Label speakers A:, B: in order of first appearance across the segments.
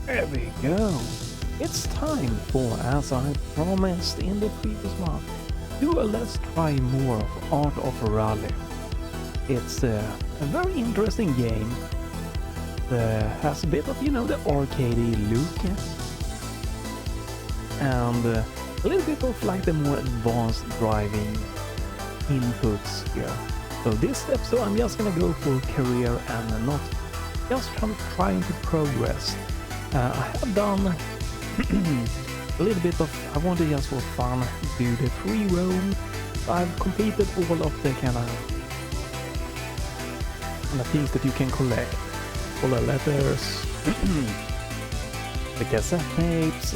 A: There we go. It's time for, as I promised in the previous month, do a let's try more of Art of Rally. It's a very interesting game. Has a bit of, you know, the arcadey look. And a little bit of like the more advanced driving inputs here. So this episode I'm just gonna go for career and not just trying to progress. I have done a little bit of, I wanted just for fun do the free roam. I've completed all of the kind of things that you can collect. All the letters, the cassette tapes,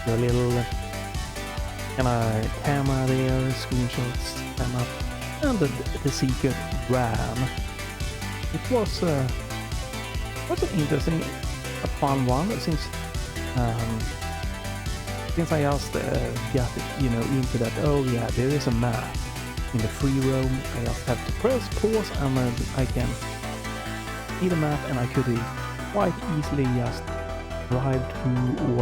A: the little kind of camera there, screenshots, and the secret RAM. It was an interesting, a fun one since I just got, you know, into that. Oh yeah, there is a map in the free roam. I just have to press pause and I can see the map, and I could quite easily just drive through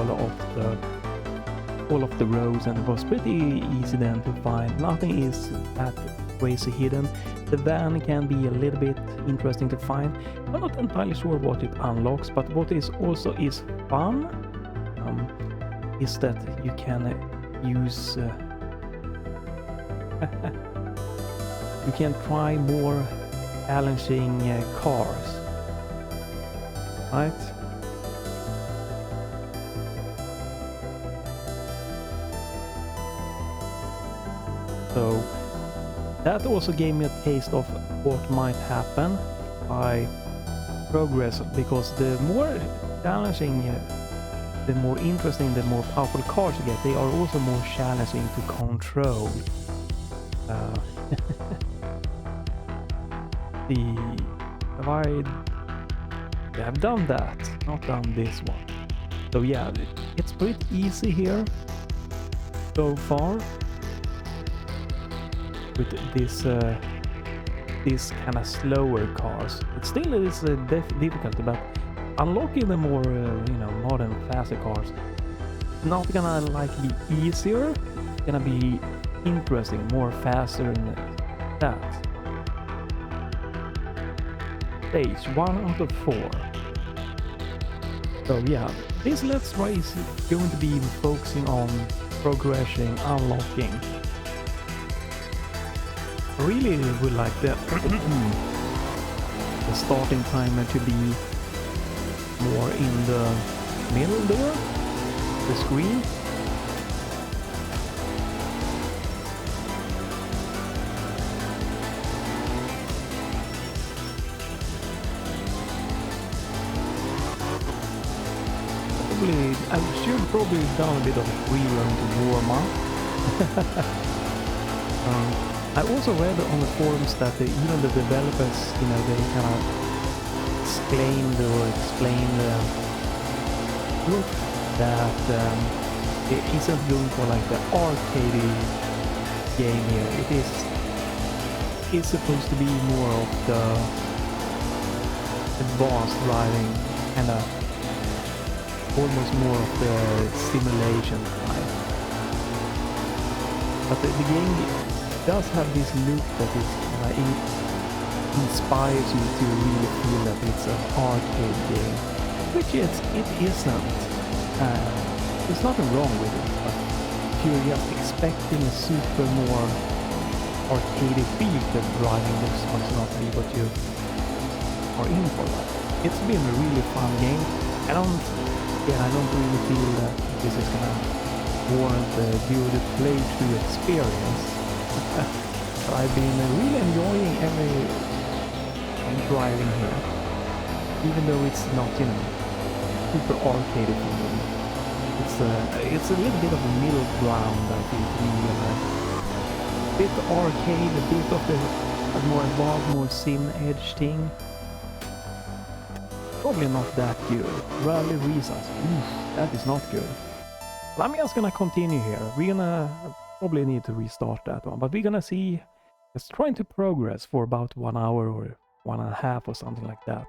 A: all of the roads, and it was pretty easy then to find. Nothing is that crazy hidden. The van can be a little bit interesting to find. I'm not entirely sure what it unlocks, but what is also is fun is that you can use you can try more challenging cars, right? So that also gave me a taste of what might happen if I progress, because the more challenging, the more interesting, the more powerful cars you get, they are also more challenging to control. I've done that, not done this one. So yeah, it's pretty easy here so far with this kind of slower cars. It still is difficult, but unlocking the more you know, modern faster cars, not gonna like be easier. It's gonna be interesting, more faster than that. Stage 1 out of 4. So yeah, this let's try is going to be focusing on progressing, unlocking. I really would like the starting timer to be more in the middle there, the screen. I should probably have done a bit of a free run to warm up. I also read on the forums that even the developers, you know, they kind of explained that it isn't going for like the arcade game here. It's supposed to be more of the advanced driving, kind of almost more of the simulation type. But the game does have this look that it inspires you to really feel that it's an arcade game, which it isn't. There's nothing wrong with it, but if you're just expecting a super more arcade feel, that driving looks might not be what you are in for. It's been a really fun game. I don't really feel that this is gonna warrant a good playthrough experience. But I've been really enjoying every driving here, even though it's not, you know, super arcade for me. It's a little bit of a middle ground, I think. A bit arcade, a bit of the more involved, more sim edge thing. Probably not that good. Rally reasons. That is not good. But I'm just gonna continue here. We're gonna probably need to restart that one, but we're gonna see. Just trying to progress for about 1 hour or 1.5 or something like that.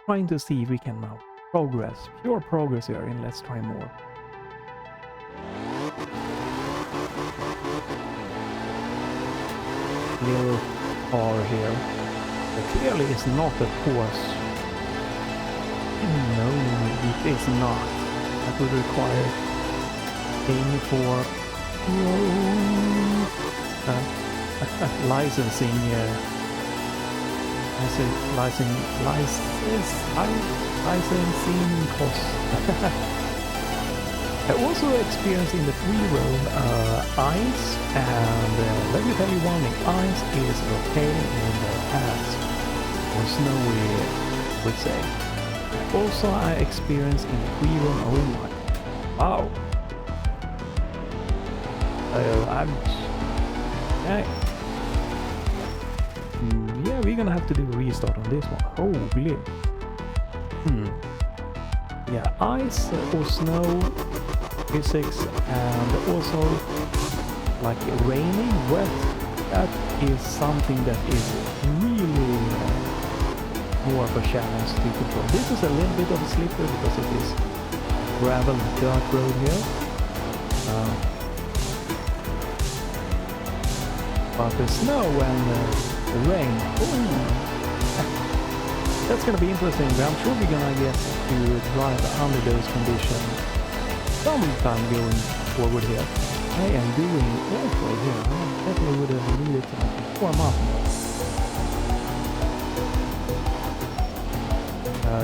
A: Trying to see if we can now progress, pure progress here, and let's try more. Little car here. It clearly is not a Porsche. No, it is not. That would require paying for licensing. Licensing costs. I also experienced in the free roam ice, and let me tell you one thing, ice is okay in the past, or snowy, I would say. Also I experienced in the free roam, oh my, wow. Yeah, we're gonna have to do a restart on this one. Holy. Yeah, ice or snow physics, and also like raining, wet, that is something that is really more of a challenge to control. This is a little bit of a slippery because it is gravel dirt road here. But the snow and the rain, that's gonna be interesting. But I'm sure we're gonna get to drive under those conditions sometime going forward here. I am doing awful here. I definitely would have needed to warm up.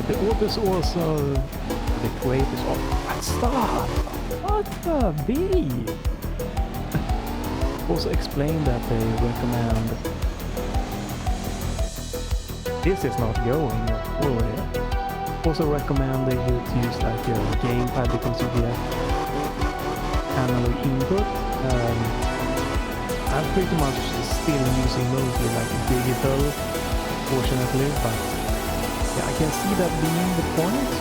A: The autos also, the creators of stop! What the V? Also explain that they recommend this is not going forward. Also recommend that you use like a gamepad because you get analog input. I'm pretty much still using mostly like digital, fortunately, but yeah, I can see that being the point.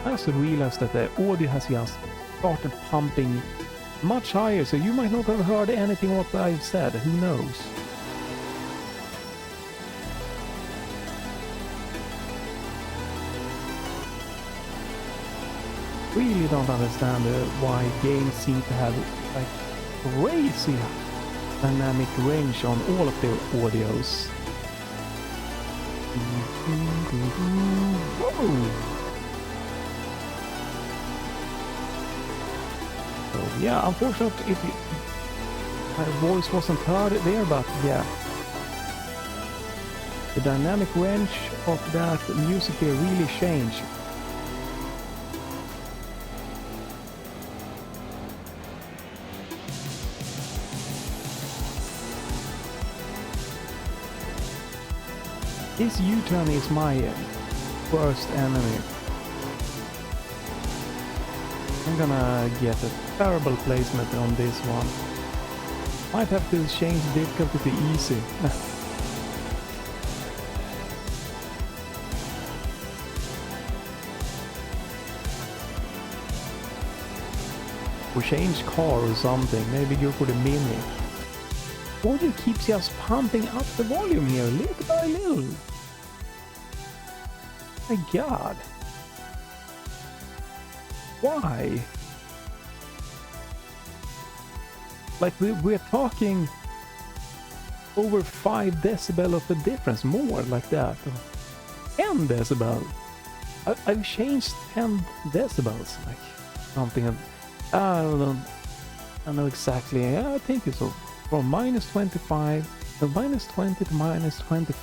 A: I also realized that the audio has just started pumping much higher, so you might not have heard anything what I've said, who knows. Really don't understand why games seem to have like crazy dynamic range on all of their audios. Whoa! So yeah, unfortunately, if my voice wasn't heard there, but yeah, the dynamic range of that music here really changed. This U-turn is my worst enemy. I'm gonna get a terrible placement on this one. Might have to change difficulty to easy. Or change car or something, maybe go for the Mini. Audio keeps just pumping up the volume here, little by little. My god. Why? Like we're talking over 5 decibel of a difference, more like that. 10 decibel. I've changed 10 decibels, like something. I don't know exactly. I think it's from minus 25 to minus 20 to minus 20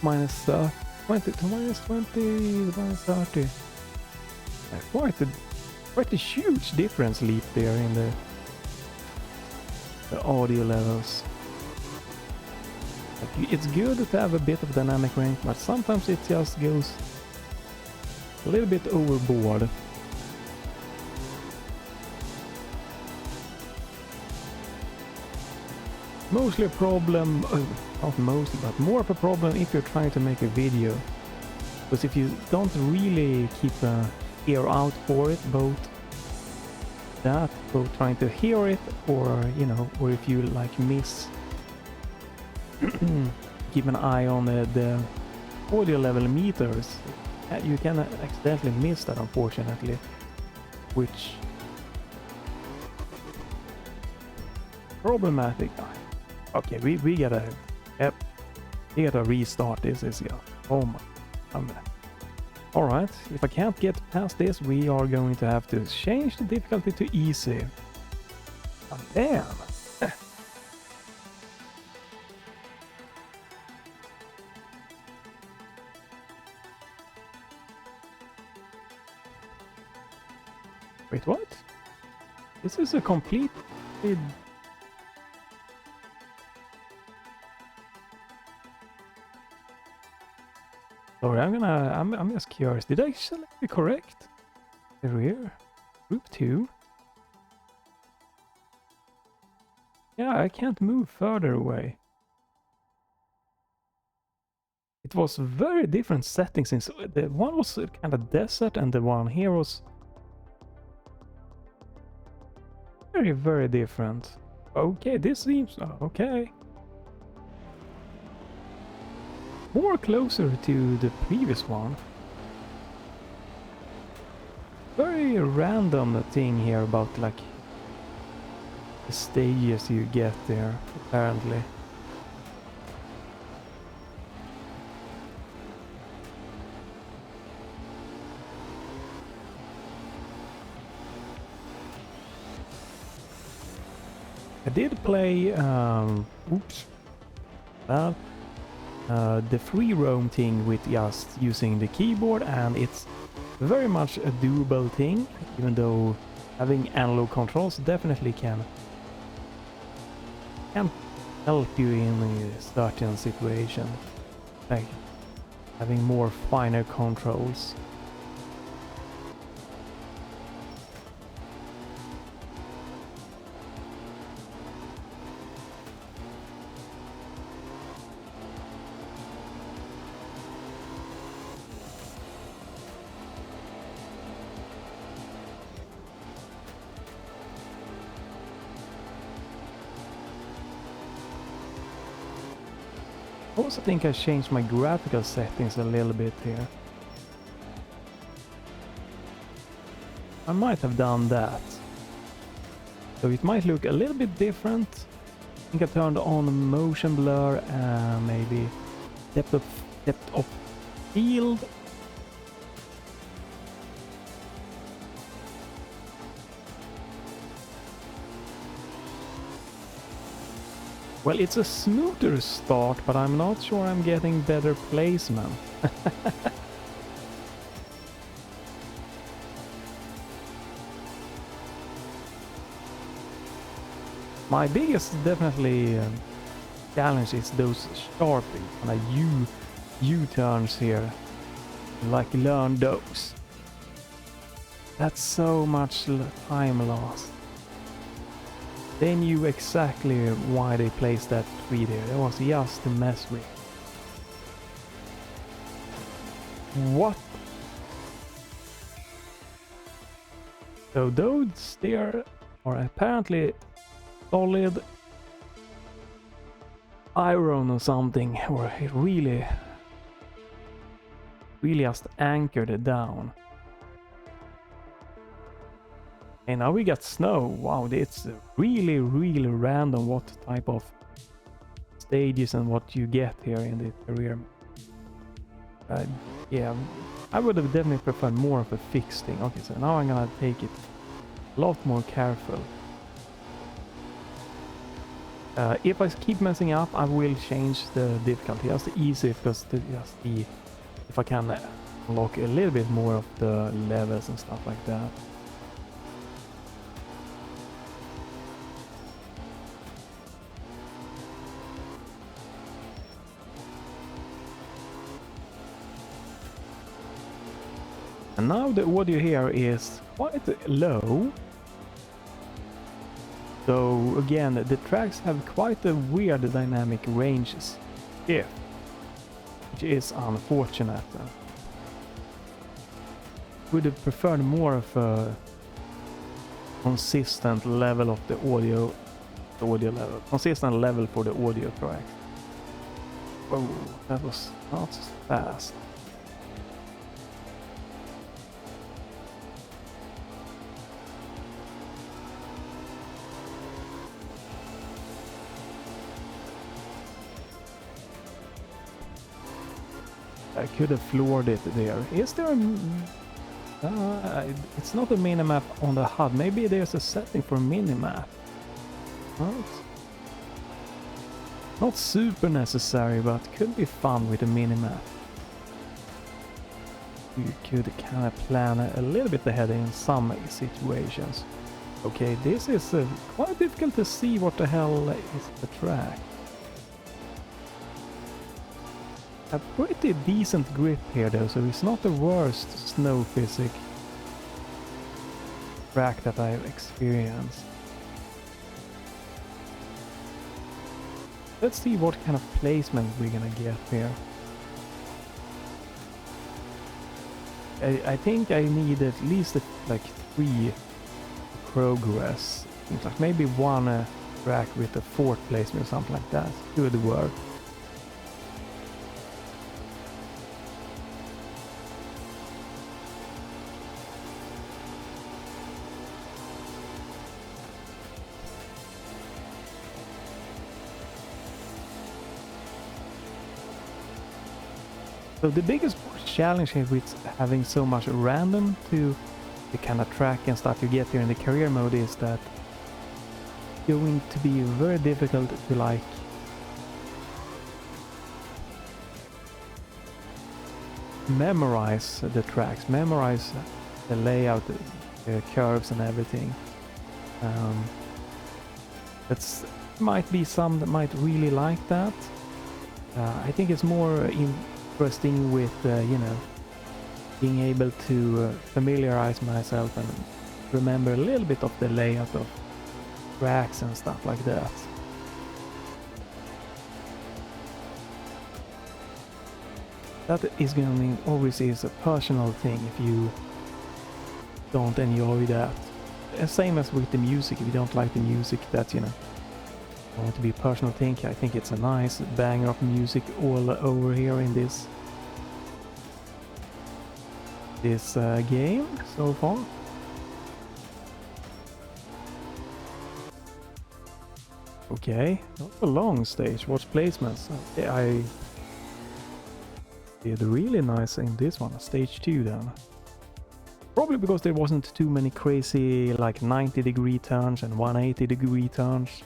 A: minus 20 to minus 20 to minus 30. Quite a huge difference leap there in the audio levels. Like, it's good to have a bit of dynamic range, but sometimes it just goes a little bit overboard. Mostly a problem, not mostly, but more of a problem if you're trying to make a video. Because if you don't really keep an ear out for it, both trying to hear it, or, you know, or if you like miss keep an eye on the audio level meters. You can accidentally miss that, unfortunately, which problematic. Okay, we gotta, yep, we gotta restart this. Is yeah. Oh my, all right. If I can't get past this, we are going to have to change the difficulty to easy. Oh, damn. Wait, what? This is a complete... Sorry, I'm just curious. Did I select the correct? The rear? Group 2? Yeah, I can't move further away. It was very different settings, since the one was kind of desert and the one here was very, very different. Okay, this seems... okay. More closer to the previous one. Very random thing here about like the stages you get there, apparently. I did play the free roam thing with just using the keyboard, and it's very much a doable thing, even though having analog controls definitely can help you in a certain situation, like having more finer controls. I also think I changed my graphical settings a little bit here. I might have done that. So it might look a little bit different. I think I turned on motion blur and maybe depth of field. Well, it's a smoother start, but I'm not sure I'm getting better placement. My biggest definitely challenge is those sharp kind of U-turns here. Like, learn those. That's so much time lost. They knew exactly why they placed that tree there. It was just to mess with. What? So those there are apparently solid iron or something, or it really just anchored it down. And now we got snow. Wow, it's really random what type of stages and what you get here in the career. Yeah, I would have definitely preferred more of a fixed thing. Okay, so now I'm gonna take it a lot more careful. If I keep messing up, I will change the difficulty. Just easy, because just see if I can unlock a little bit more of the levels and stuff like that. And now the audio here is quite low. So again, the tracks have quite a weird dynamic ranges here, which is unfortunate. Would have preferred more of a consistent level of the audio level, consistent level for the audio track. Oh, that was not fast. I could have floored it there. Is there a... it's not a minimap on the HUD. Maybe there's a setting for minimap. Not super necessary, but could be fun with a minimap. You could kind of plan a little bit ahead in some situations. Okay, this is quite difficult to see what the hell is the track. A pretty decent grip here though, so it's not the worst snow physics track that I've experienced. Let's see what kind of placement we're gonna get here. I think I need at least like 3 progress. Seems like maybe one track with a 4th placement or something like that could work. So the biggest challenge here with having so much random to the kind of track and stuff you get here in the career mode is that it's going to be very difficult to like memorize the tracks, memorize the layout, the curves and everything. That's might be some that might really like that. I think it's more interesting with you know, being able to familiarize myself and remember a little bit of the layout of tracks and stuff like that. That is going to obviously is a personal thing if you don't enjoy that. Same as with the music, if you don't like the music, that, you know, I want to be a personal thing. I think it's a nice banger of music all over here in this game so far. Okay, not a long stage. Watch placements. Okay, I did really nice in this one, stage 2 then. Probably because there wasn't too many crazy like 90-degree turns and 180-degree turns.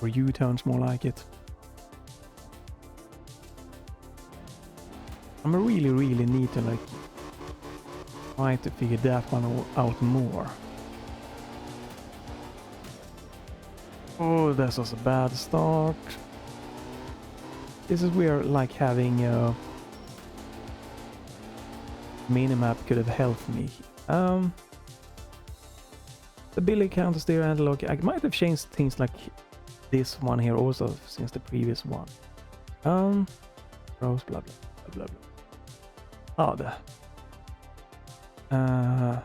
A: Or U-turns more like it. I'm really need to like try to figure that one out more. Oh, this was a bad start. This is where like having a minimap could have helped me. The ability counter stereo analog, I might have changed things like this one here also since the previous one. Rose, blah blah blah blah.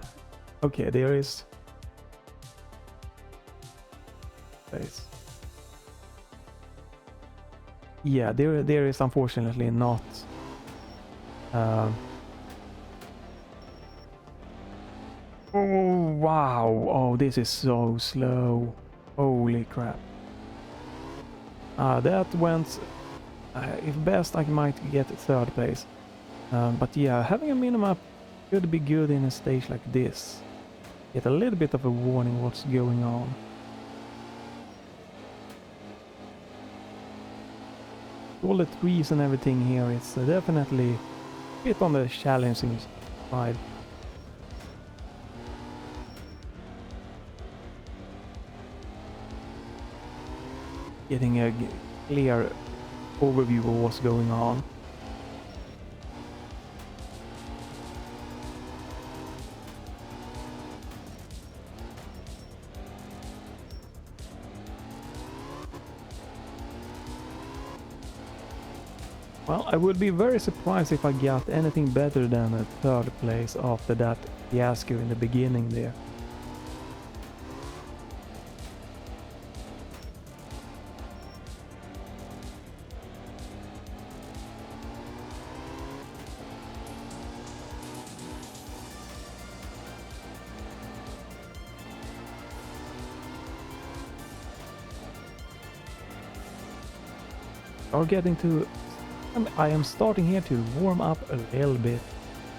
A: Okay, there is space. Yeah, there is unfortunately not oh wow, oh this is so slow, holy crap. That went if best I might get 3rd place, but yeah, having a minimap could be good in a stage like this. Get a little bit of a warning what's going on. All the trees and everything here, it's definitely a bit on the challenging side. Getting a clear overview of what's going on. Well, I would be very surprised if I got anything better than a 3rd place after that fiasco in the beginning there. are getting to... I am starting here to warm up a little bit,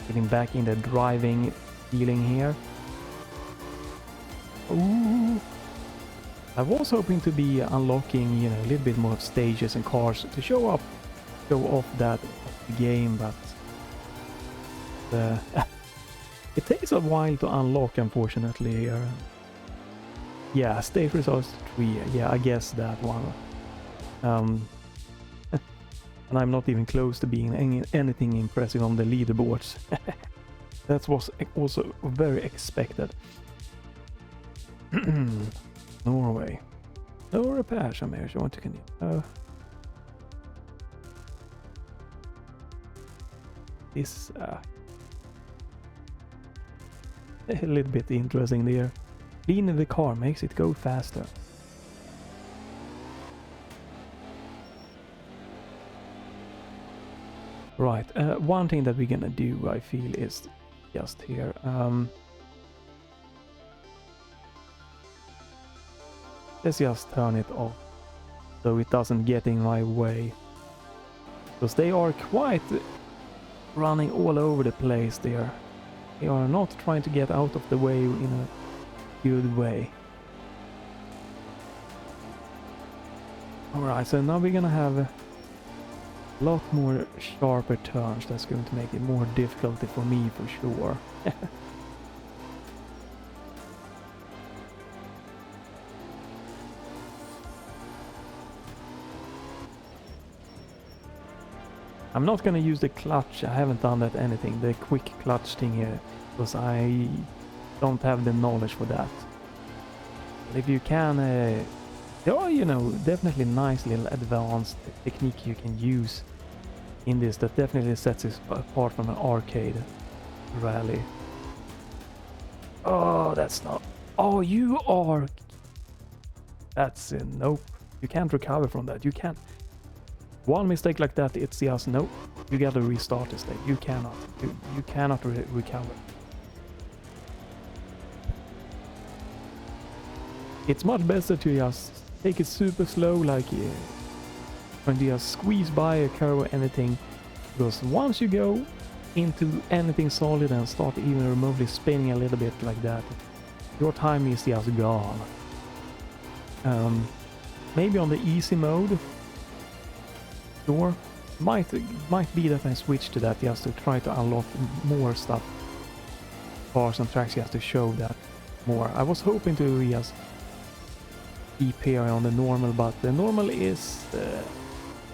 A: getting back in the driving feeling here. Ooh. I was hoping to be unlocking, you know, a little bit more of stages and cars to show off that of the game, but it takes a while to unlock, unfortunately. Here. Yeah, stage results 3. Yeah, I guess that one. And I'm not even close to being anything impressive on the leaderboards. That was also very expected. Norway. No repairs on here, so I want to continue. This a little bit interesting there. Cleaning the car makes it go faster. Right, one thing that we're gonna do, I feel, is just here. Let's just turn it off so it doesn't get in my way. Because they are quite running all over the place there. They are not trying to get out of the way in a good way. Alright, so now we're gonna have a lot more sharper turns. That's going to make it more difficult for me for sure. I'm not gonna use the clutch. I haven't done that anything, the quick clutch thing here, because I don't have the knowledge for that. But if you can, there are, you know, definitely nice little advanced technique you can use in this that definitely sets it apart from an arcade rally. Oh, that's not... Oh, you are... That's... Nope. You can't recover from that. You can't... One mistake like that, it's just nope. You gotta restart this thing. You cannot. You cannot recover. It's much better to just take it super slow, like when you just squeeze by a curve or anything. Because once you go into anything solid and start even remotely spinning a little bit like that, your time is just gone. Maybe on the easy mode, sure, might be that I switch to that just to try to unlock more stuff, cars and tracks, just to show that more. I was hoping to just keep here on the normal, but the normal is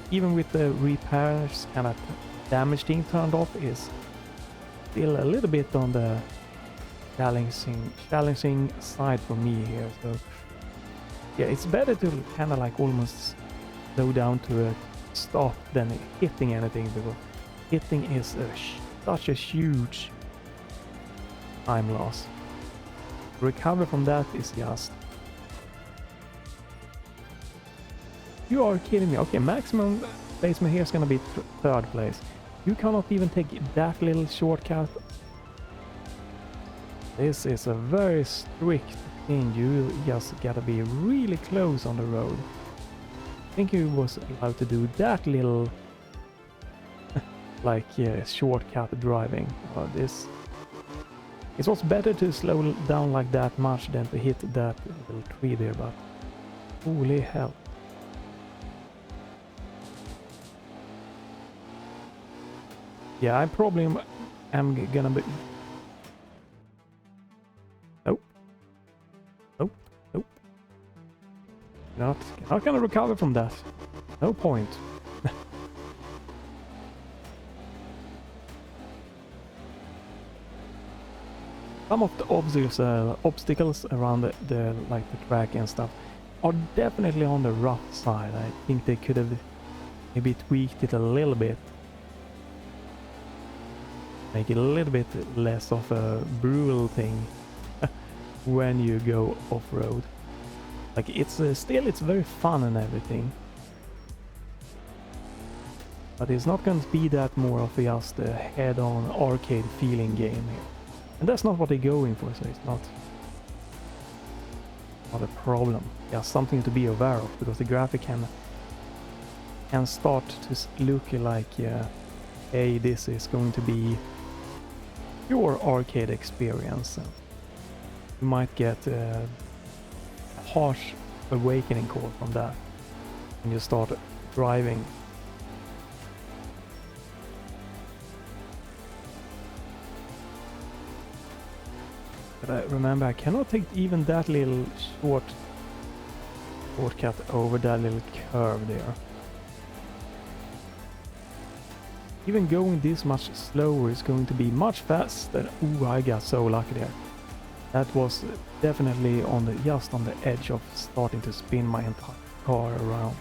A: even with the repairs kind of damage thing turned off, is still a little bit on the challenging side for me here. So yeah, it's better to kind of like almost slow down to a stop than hitting anything, because hitting is such a huge time loss. Recover from that is just... You are kidding me. Okay, maximum placement here is gonna be third place. You cannot even take that little shortcut. This is a very strict thing. You just gotta be really close on the road. I think you was allowed to do that little like shortcut driving. This it was better to slow down like that much than to hit that little tree there, but holy hell. Yeah, I probably am gonna be... Nope. Nope. Nope. Not gonna recover from that. No point. Some of the obstacles around the like the track and stuff are definitely on the rough side. I think they could have maybe tweaked it a little bit. Make it a little bit less of a brutal thing when you go off-road. Like it's still, it's very fun and everything, but it's not going to be that more of just a head-on arcade feeling game here, and that's not what they're going for. So it's not a problem. Yeah, something to be aware of, because the graphic can and start to look like, hey, this is going to be your arcade experience. You might get a harsh awakening call from that when you start driving. But remember, I cannot take even that little shortcut over that little curve there. Even going this much slower is going to be much faster. Ooh, I got so lucky there. That was definitely just on the edge of starting to spin my entire car around.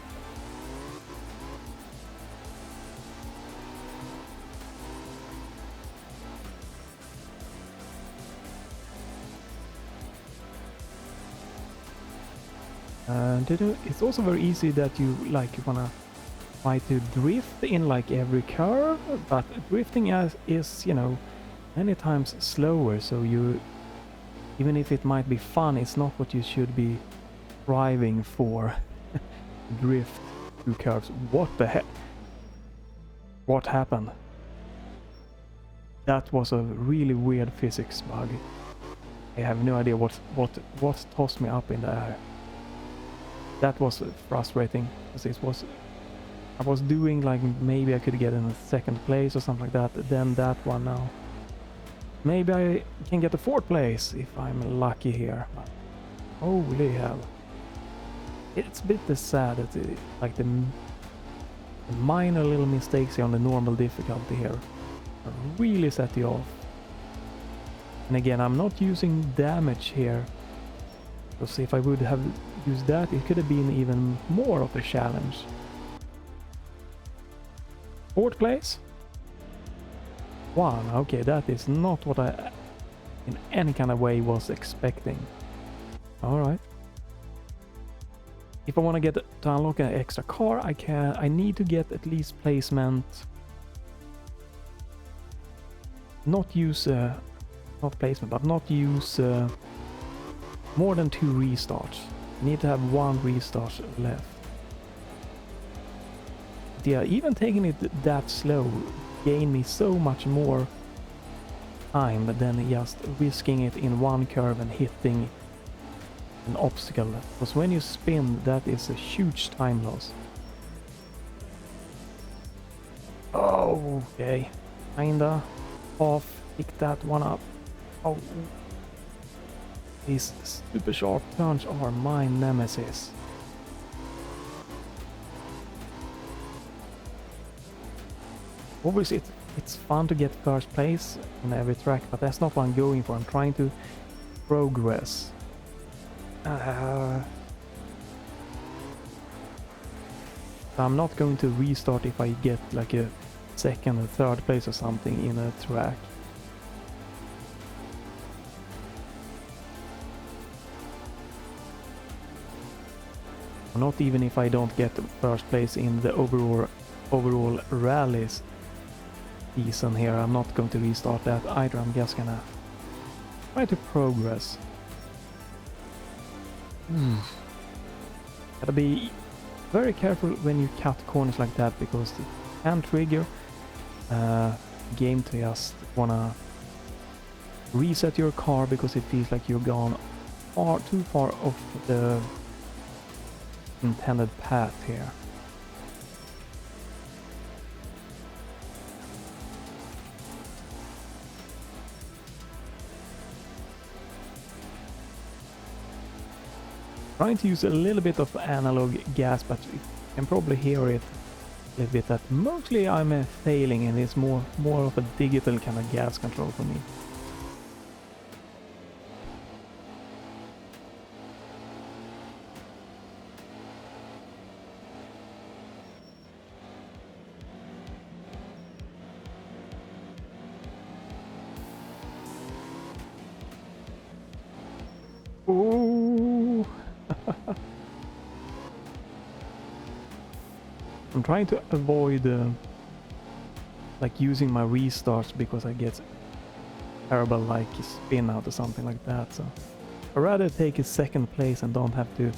A: And it's also very easy that you wanna try to drift in like every curve, but drifting is, you know, many times slower, so you, even if it might be fun, it's not what you should be striving for. Drift through curves. What the heck? What happened? That was a really weird physics bug. I have no idea what tossed me up in the air. That was frustrating, because I was doing like maybe I could get in a second place or something like that. Then that one now. Maybe I can get a fourth place if I'm lucky here. But holy hell. It's a bit sad that like the minor little mistakes here on the normal difficulty here really set you off. And again, I'm not using damage here, because if I would have used that, it could have been even more of a challenge. Fourth place? One, okay, that is not what I in any kind of way was expecting. Alright. If I want to get to unlock an extra car, I need to get at least placement. Not use not placement, but not use more than 2 restarts. I need to have 1 restart left. Yeah, even taking it that slow gained me so much more time than just risking it in one curve and hitting an obstacle. Because when you spin, that is a huge time loss. Oh, okay. Kinda off. Pick that one up. Oh. These super sharp turns are my nemesis. Obviously, it's fun to get first place on every track, but that's not what I'm going for. I'm trying to progress. I'm not going to restart if I get like a second or third place or something in a track. Not even if I don't get first place in the overall rallies season here. I'm not going to restart that either. I'm just gonna try to progress. Gotta be very careful when you cut corners like that, because it can trigger game to just wanna reset your car because it feels like you've gone too far off the intended path here. Trying to use a little bit of analog gas, but you can probably hear it a little bit that mostly I'm failing, and it's more of a digital kind of gas control for me. Ooh. I'm trying to avoid like using my restarts, because I get terrible like spin out or something like that. So I'd rather take a second place and don't have to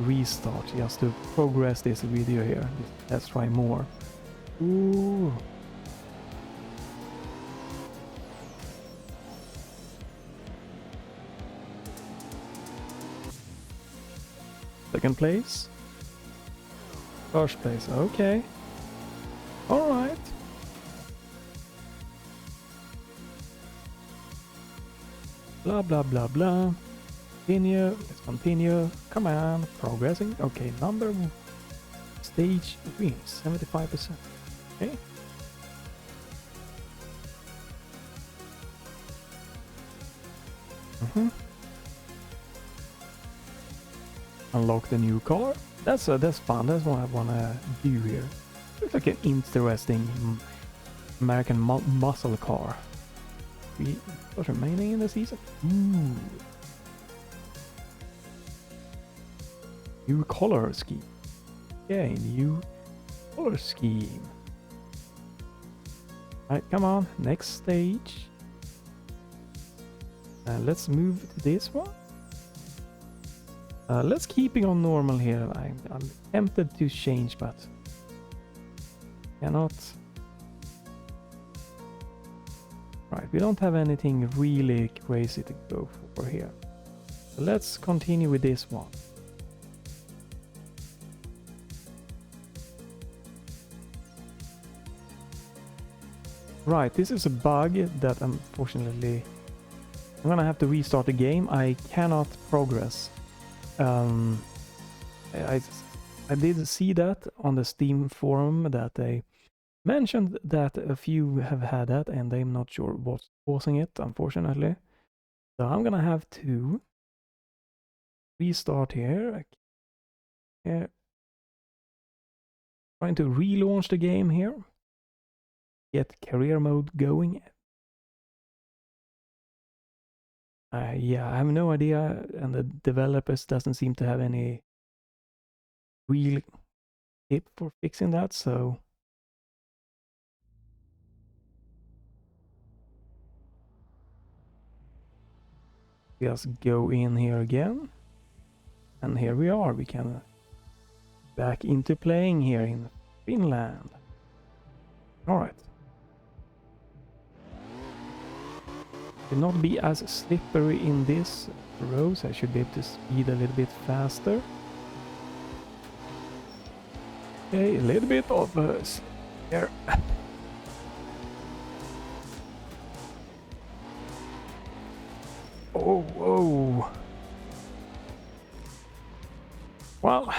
A: restart just to progress this video here. Let's try more. Ooh. Second place. First place, okay. Alright. Blah blah blah blah. Continue, let's continue. Come on, progressing. Okay, number stage wins 75%. Okay. Unlock the new car. That's fun. That's what I wanna do here. Looks like an interesting American muscle car. What's remaining in the season? Ooh. New color scheme. Okay, new color scheme. Alright, come on, next stage. Let's move to this one. Let's keep it on normal here. I'm tempted to change, but cannot. Right, we don't have anything really crazy to go for here. So let's continue with this one. Right, this is a bug that unfortunately I'm gonna have to restart the game. I cannot progress. I did see that on the Steam forum that they mentioned that a few have had that and I'm not sure what's causing it, unfortunately. So I'm gonna have to restart here. Trying to relaunch the game here. Get career mode going. Yeah, I have no idea, and the developers doesn't seem to have any real tip for fixing that, so just go in here again, and here we are. We can back into playing here in Finland. All right. Should not be as slippery in this road, so I should be able to speed a little bit faster. Okay, a little bit of here. Oh, whoa. Well.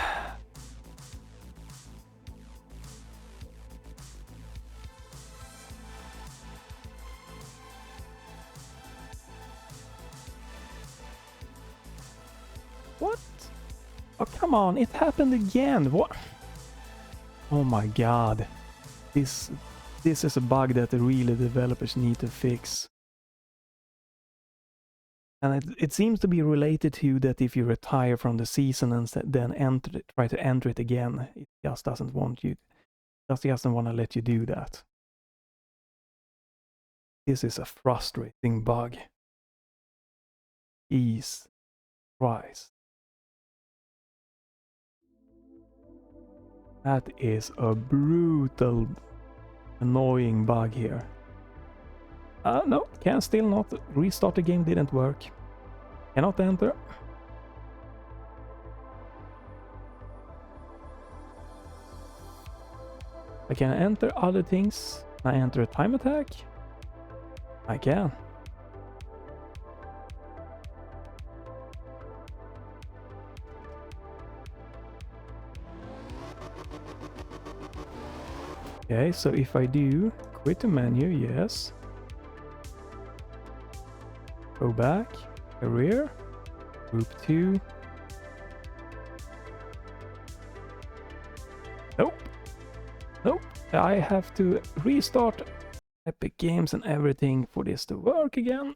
A: What? Oh, come on, it happened again. What? Oh my god. This is a bug that the real developers need to fix. And it seems to be related to that if you retire from the season and then try to enter it again, it just doesn't want you. Just doesn't want to let you do that. This is a frustrating bug. Jesus Christ. That is a brutal, annoying bug here. No, can still not restart the game, didn't work. Cannot enter. I can enter other things. Can I enter a time attack? I can. Okay, so if I do quit the menu, yes. Go back, career, group 2. Nope. Nope. I have to restart Epic Games and everything for this to work again.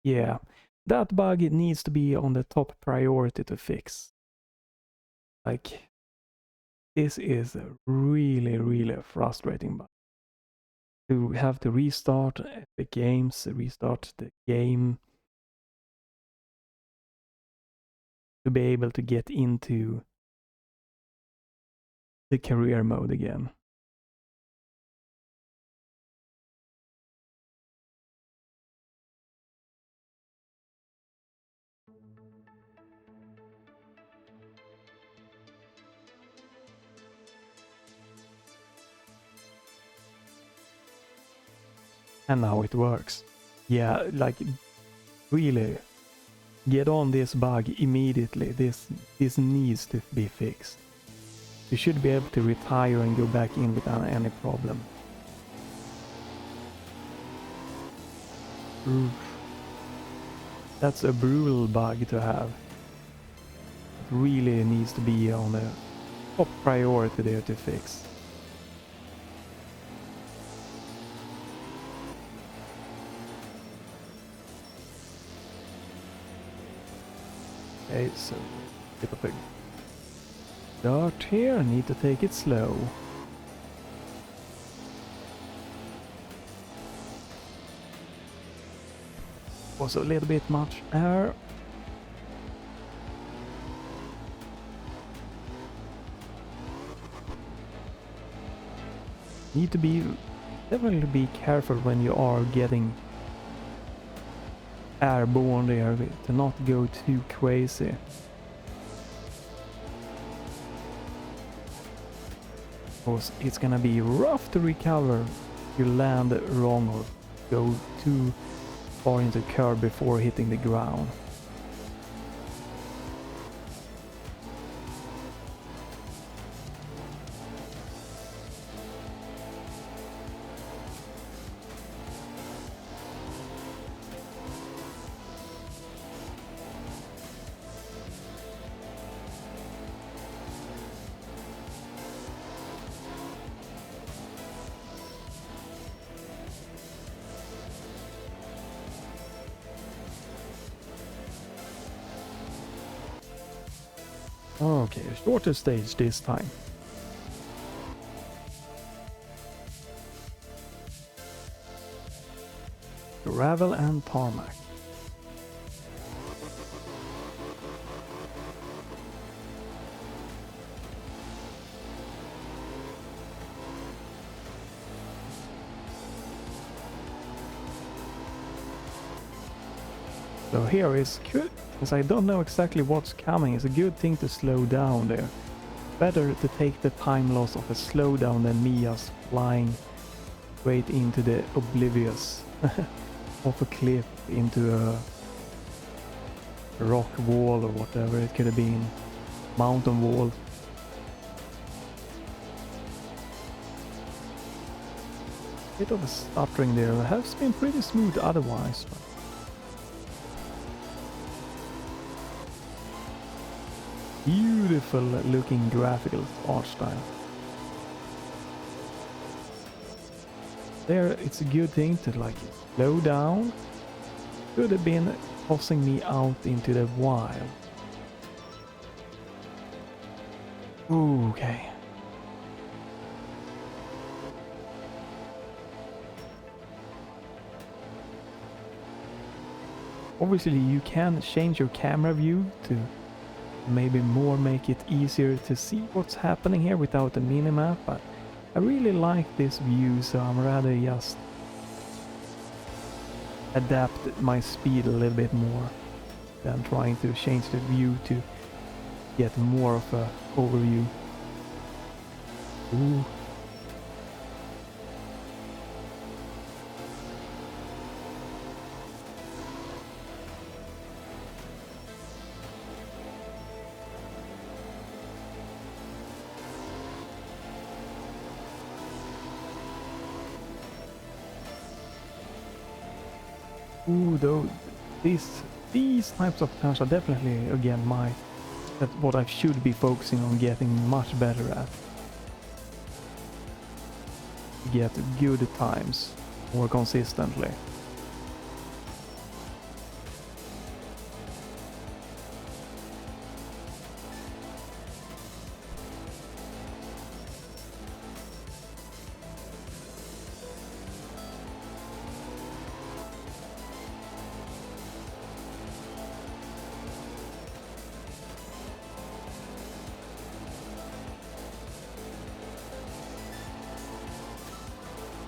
A: Yeah, that bug needs to be on the top priority to fix. Like, this is a really frustrating bug. To have to restart Epic Games, restart the game to be able to get into the career mode again. And now it works. Yeah, like really get on this bug immediately. This needs to be fixed. You should be able to retire and go back in without any problem. Oof. That's a brutal bug to have. It really needs to be on a top priority there to fix. Okay, so bit of a dirt here. I need to take it slow. Was a little bit much air. Need to definitely be careful when you are getting airborne there, to not go too crazy. Because it's gonna be rough to recover if you land wrong or go too far into the curve before hitting the ground. Okay, shorter stage this time. Gravel and tarmac. So here is good, because I don't know exactly what's coming. It's a good thing to slow down there. Better to take the time loss of a slowdown than me just flying straight into the oblivious off a cliff into a rock wall or whatever it could have been. Mountain wall. Bit of a stuttering there. It has been pretty smooth otherwise. But beautiful looking graphical art style. There, it's a good thing to like slow down. Could have been tossing me out into the wild. Ooh, okay. Obviously you can change your camera view to maybe make it easier to see what's happening here without the minimap, but I really like this view, so I'm rather just adapt my speed a little bit more than trying to change the view to get more of a overview. Ooh. Ooh, though these types of turns are definitely again that's what I should be focusing on getting much better at. Get good times more consistently.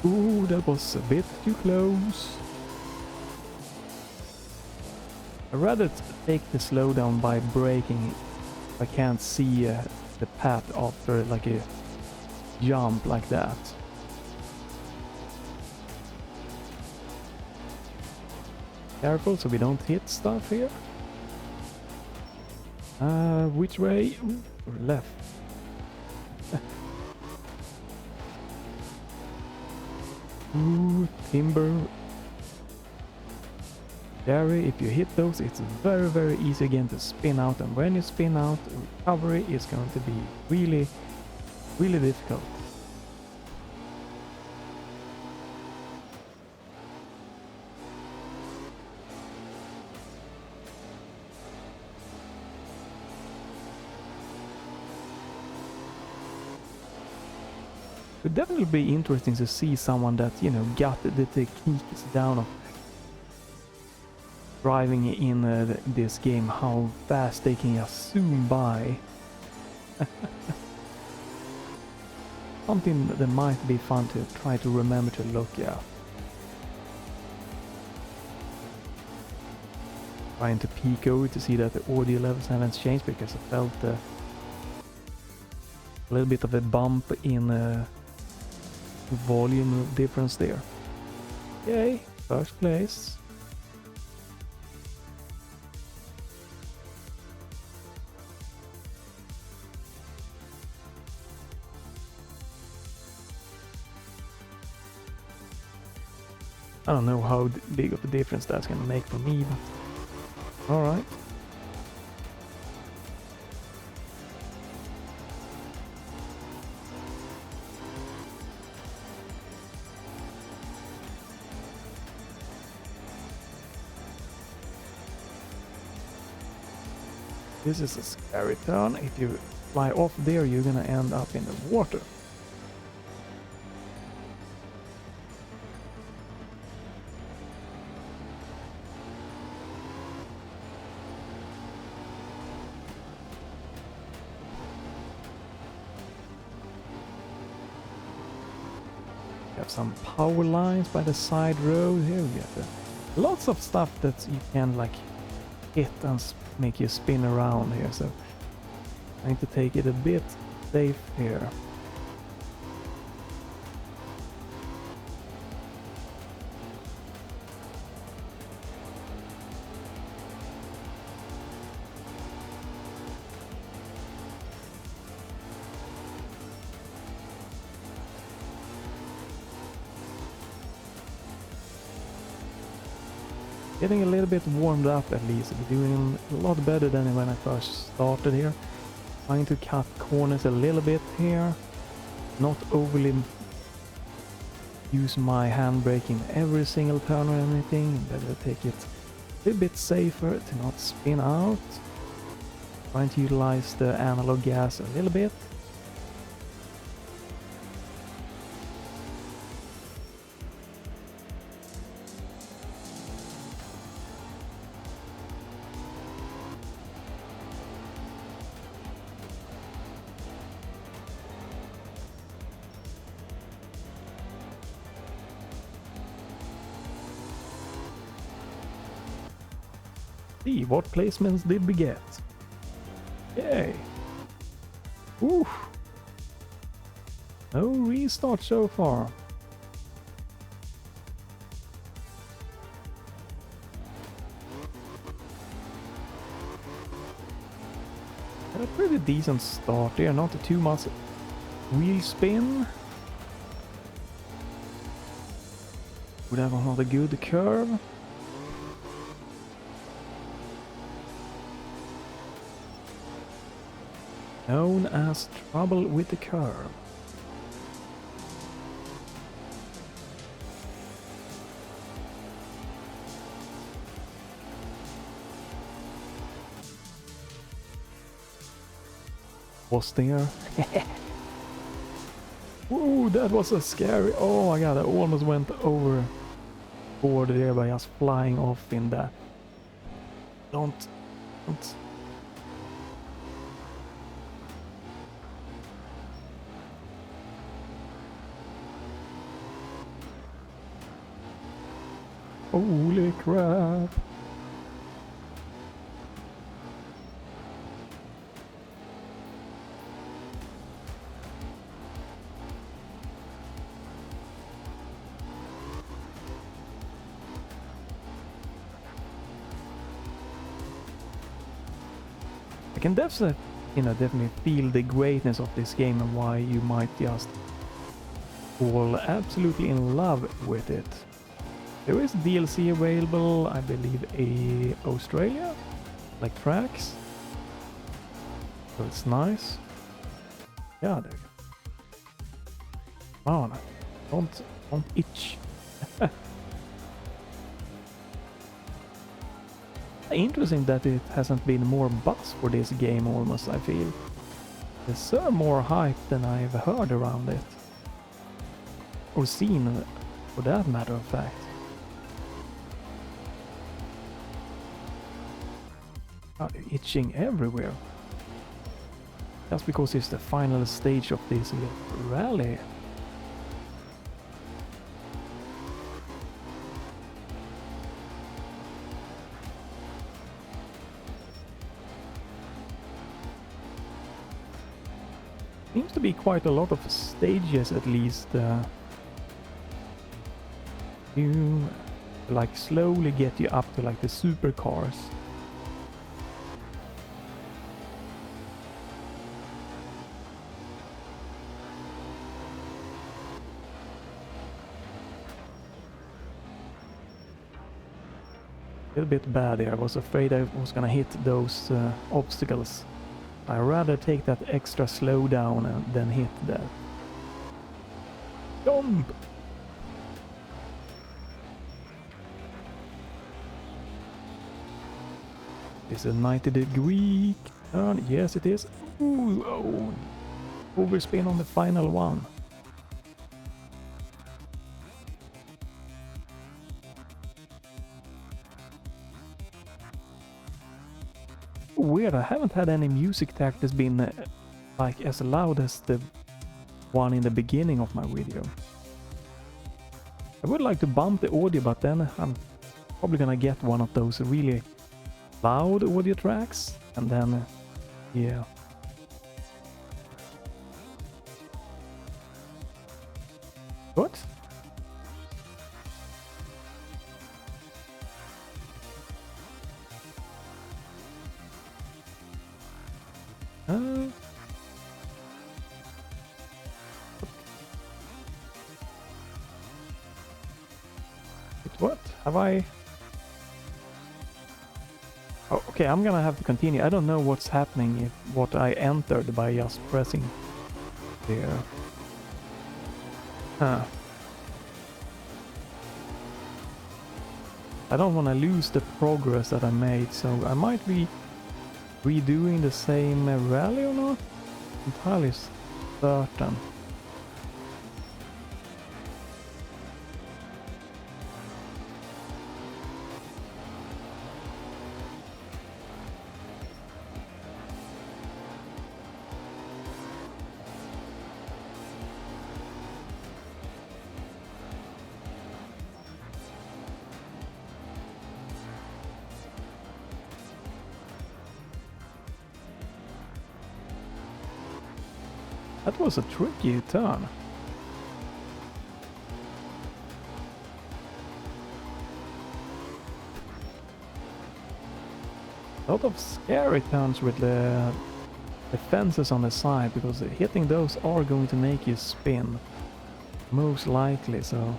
A: Ooh, that was a bit too close. I'd rather take the slowdown by braking if I can't see the path after like a jump like that. Careful so we don't hit stuff here. Which way? Ooh, or left. Ooh, timber. Dairy, if you hit those, it's very, very easy again to spin out, and when you spin out, recovery is going to be really, really difficult. It would definitely be interesting to see someone that, you know, got the techniques down of driving in this game, how fast they can just zoom by. Something that might be fun to try to remember to look at. Trying to peek over to see that the audio levels haven't changed, because I felt a little bit of a bump in volume difference there. Yay, first place. I don't know how big of a difference that's gonna make for me, but alright. This is a scary turn. If you fly off there, you're gonna end up in the water. We have some power lines by the side road here. We have lots of stuff that you can like hit and make you spin around here, so trying to take it a bit safe here. Getting a little bit warmed up at least. We're doing a lot better than when I first started here. Trying to cut corners a little bit here. Not overly use my handbrake in every single turn or anything. Better take it a little bit safer to not spin out. Trying to utilize the analog gas a little bit. See, what placements did we get? Yay! Oof! No restart so far. Had a pretty decent start there, not too much wheel spin. Would have another good curve. Known as trouble with the curve. Was there? Whoa, that was a scary. Oh my god, I almost went overboard there by just flying off in that. Don't. Holy crap. I can definitely feel the greatness of this game and why you might just fall absolutely in love with it. There is DLC available, I believe, in Australia, like tracks. So it's nice. Yeah, there you go. Come on, don't itch. Interesting that it hasn't been more buzz for this game almost, I feel. There's so more hype than I've heard around it. Or seen, for that matter of fact. Oh, they're itching everywhere. Just because it's the final stage of this rally. Seems to be quite a lot of stages, at least. You like slowly get you up to like the supercars. A little bit bad here. I was afraid I was gonna hit those obstacles. I'd rather take that extra slowdown than hit that. Jump! Is it 90-degree turn? Yes, it is. Ooh, oh. Overspin on the final one. Weird, I haven't had any music tag that's been like as loud as the one in the beginning of my video. I would like to bump the audio, but then I'm probably gonna get one of those really loud audio tracks, and then yeah. What? What? Have I... Oh, okay, I'm gonna have to continue. I don't know what's happening if what I entered by just pressing there. Huh. I don't want to lose the progress that I made, so I might be redoing the same rally or not? Entirely certain. That was a tricky turn. A lot of scary turns with the fences on the side, because hitting those are going to make you spin. Most likely, so...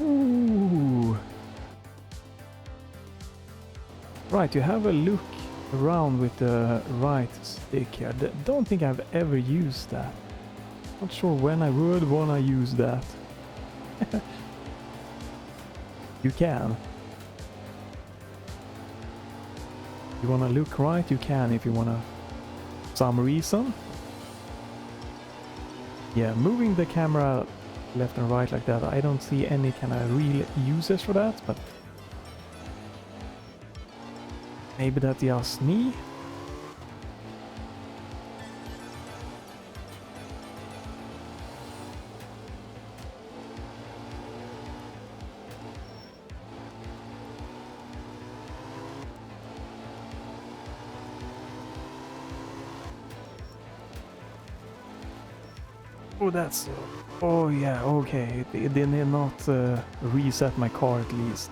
A: Ooh. Right, you have a look around with the right stick here. Don't think I've ever used that. Not sure when I would wanna use that. You can. You wanna look right, you can if you wanna some reason. Yeah, moving the camera left and right like that, I don't see any kind of real uses for that, but maybe that's just me. Oh, that's... Oh, yeah, okay. It did not reset my car at least.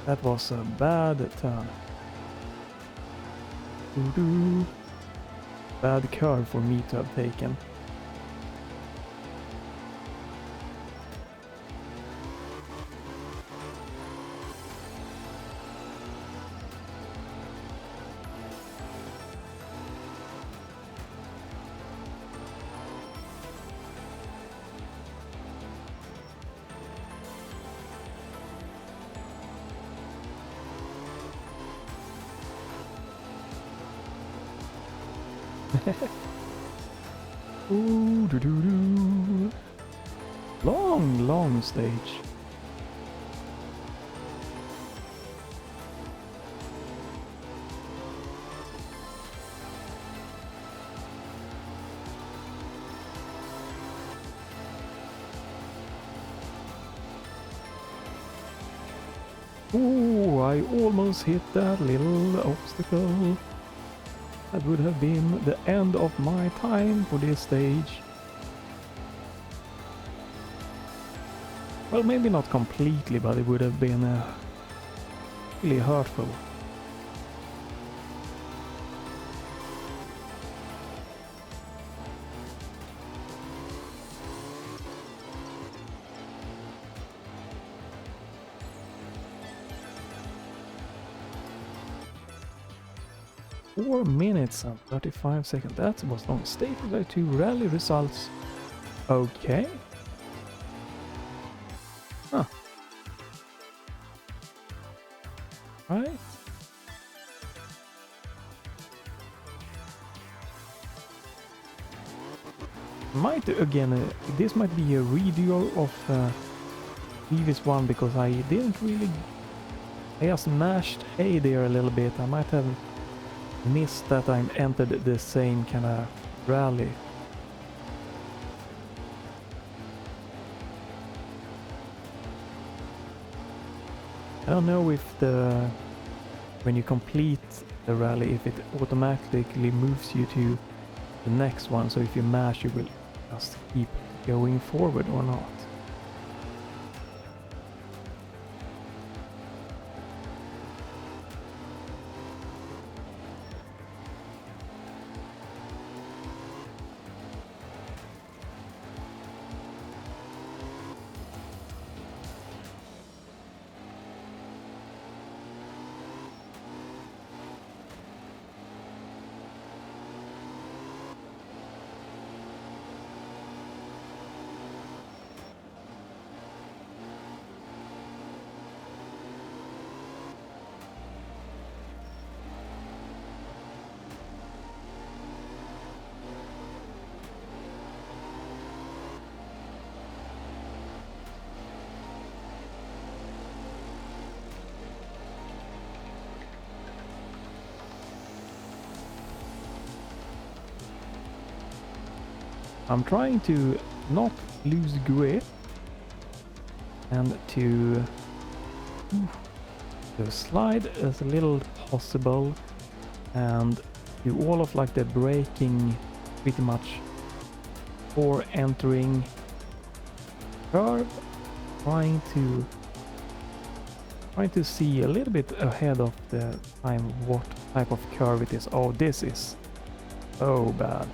A: That was a bad turn. Doo-doo. Bad curve for me to have taken. Ooh, doo doo doo. Long stage. Ooh, I almost hit that little obstacle. That would have been the end of my time for this stage. Well, maybe not completely, but it would have been really hurtful. Four minutes and 35 seconds. That was long. Status 2 rally results. Okay. Huh. Right. Might again. This might be a redo of previous one because I didn't really. I just mashed A there a little bit. I might have missed that I entered the same kind of rally. I don't know if when you complete the rally, if it automatically moves you to the next one. So if you mash, you will just keep going forward or not. I'm trying to not lose grip and to slide as little possible and do all of like the braking pretty much for entering curve, trying to see a little bit ahead of the time what type of curve it is. Oh, this is so bad.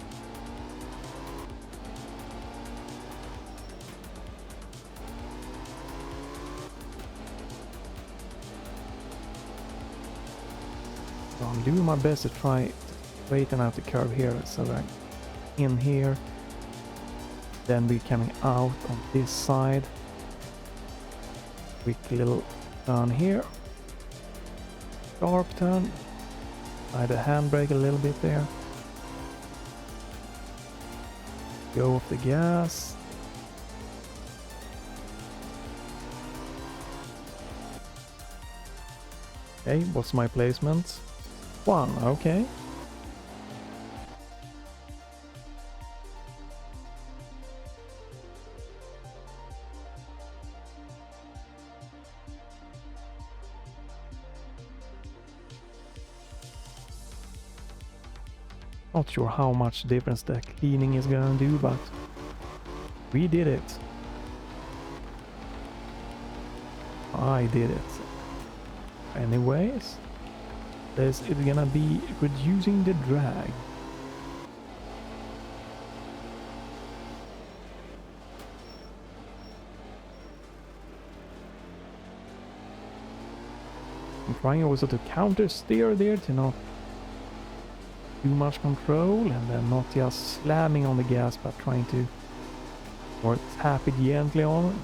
A: So I'm doing my best to try to straighten out the curve here, so that in here, then we're coming out on this side. Quick little turn here. Sharp turn. Try the handbrake a little bit there. Go off the gas. Okay, what's my placement? 1, okay. Not sure how much difference the cleaning is gonna do, but we did it. I did it. Anyways, this is gonna be reducing the drag. I'm trying also to counter steer there to not too much control, and then not just slamming on the gas but trying to more tap it gently on,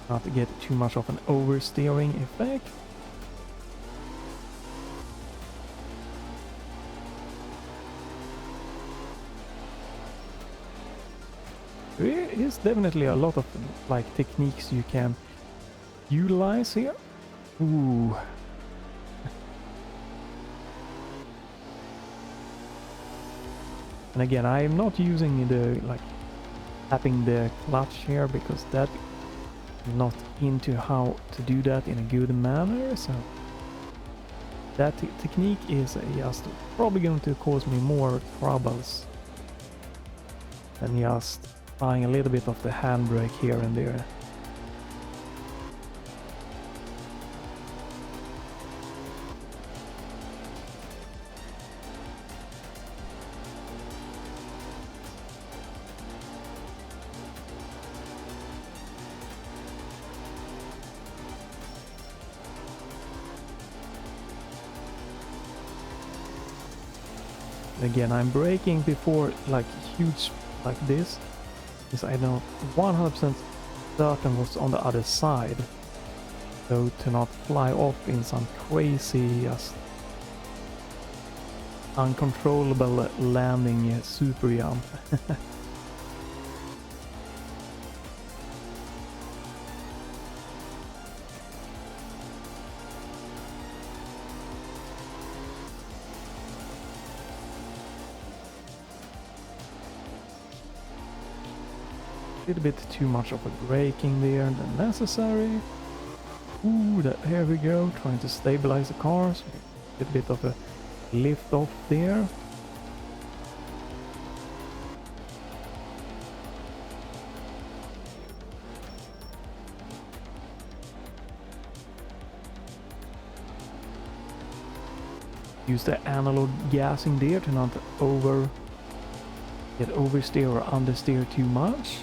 A: not to get too much of an oversteering effect. There is definitely a lot of like techniques you can utilize here. Ooh. And again, I am not using the like tapping the clutch here, because that I'm not into how to do that in a good manner. So that technique is just probably going to cause me more troubles than just applying a little bit of the handbrake here and there. Again, I'm braking before like huge like this, because I'm not 100% certain what's on the other side, so to not fly off in some crazy just uncontrollable landing super jump. A little bit too much of a braking there than necessary. Ooh, here we go, trying to stabilize the cars. A little bit of a lift off there. Use the analog gassing there to not get oversteer or understeer too much.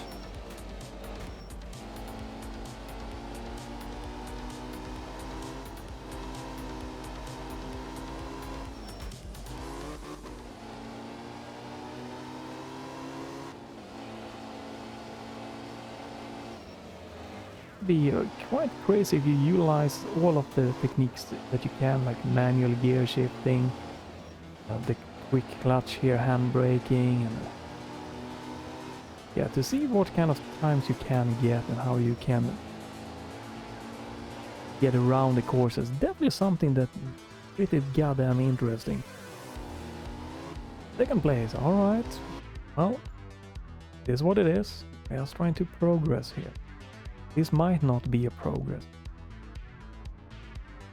A: Be quite crazy if you utilize all of the techniques that you can, like manual gear shifting, the quick clutch here, hand braking, and yeah, to see what kind of times you can get and how you can get around the courses. Definitely something that pretty goddamn interesting. Second place, alright. Well, this is what it is. I was trying to progress here. This might not be a progress.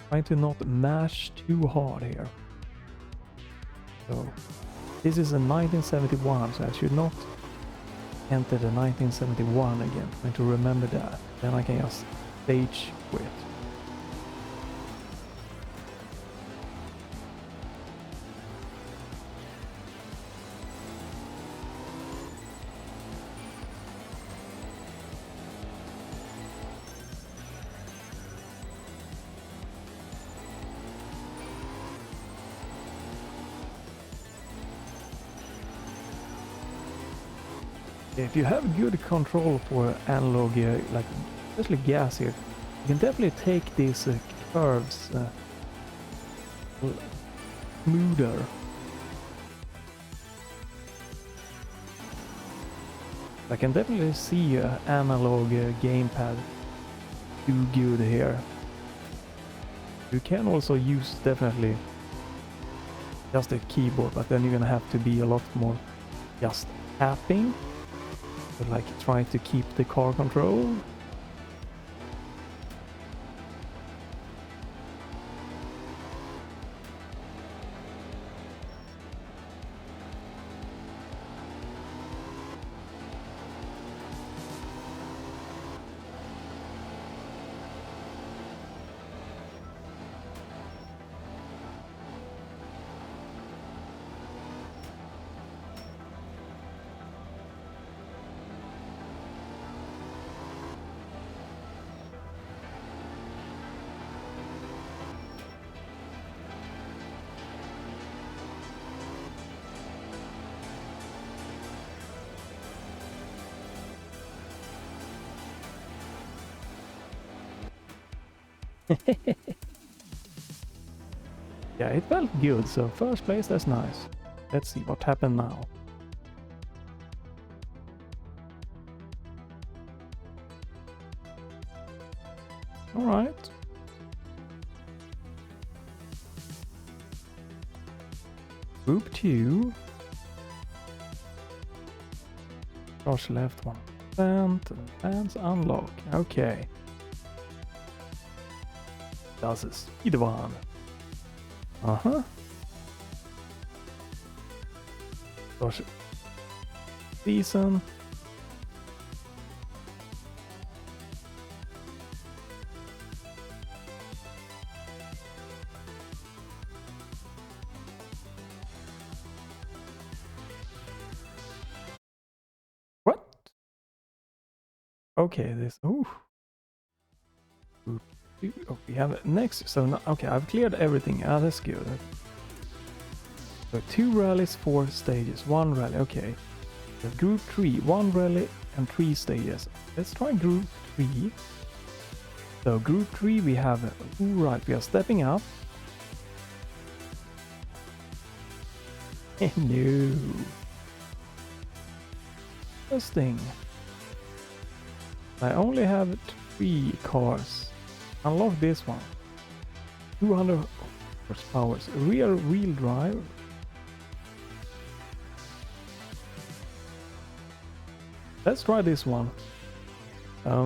A: Trying to not mash too hard here. So, this is a 1971, so I should not enter the 1971 again. Trying to remember that. Then I can just stage quit. If you have good control for analog, like especially gas here, you can definitely take these curves smoother. I can definitely see analog gamepad do good here. You can also use definitely just a keyboard, but then you're gonna have to be a lot more just tapping, but like trying to keep the car control. Yeah, it felt good, so first place, that's nice. Let's see what happened now. Alright. Group 2. Charge left 1%, fans unlock. Okay. Das ist speed one. Uh-huh. Charge decent. What? Okay, this. Ooh. Oh, we have it next. So now, okay, I've cleared everything. Ah, that's good. So 2 rallies, 4 stages, 1 rally. Okay. So group 3, 1 rally and 3 stages. Let's try group 3. So group 3 we have. Right, we are stepping up. No. Interesting. I only have 3 cars. Unlock this one. 200 horsepower. Rear wheel drive. Let's try this one.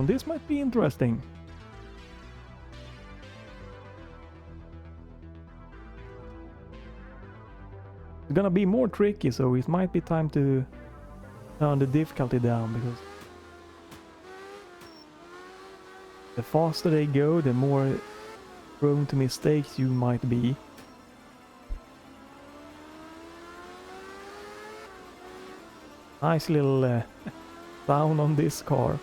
A: This might be interesting. It's gonna be more tricky, so it might be time to turn the difficulty down, because the faster they go, the more prone to mistakes you might be. Nice little sound on this car.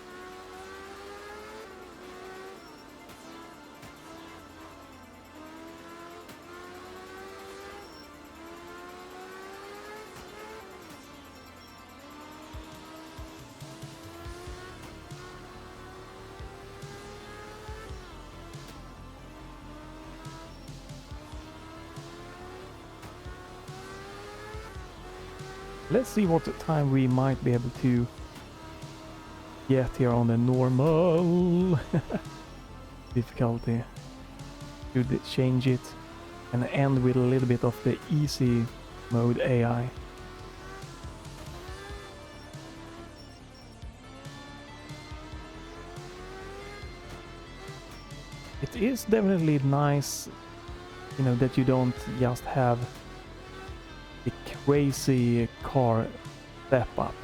A: Let's see what time we might be able to get here on the normal difficulty. Should change it and end with a little bit of the easy mode AI. It is definitely nice, you know, that you don't just have the crazy car step up.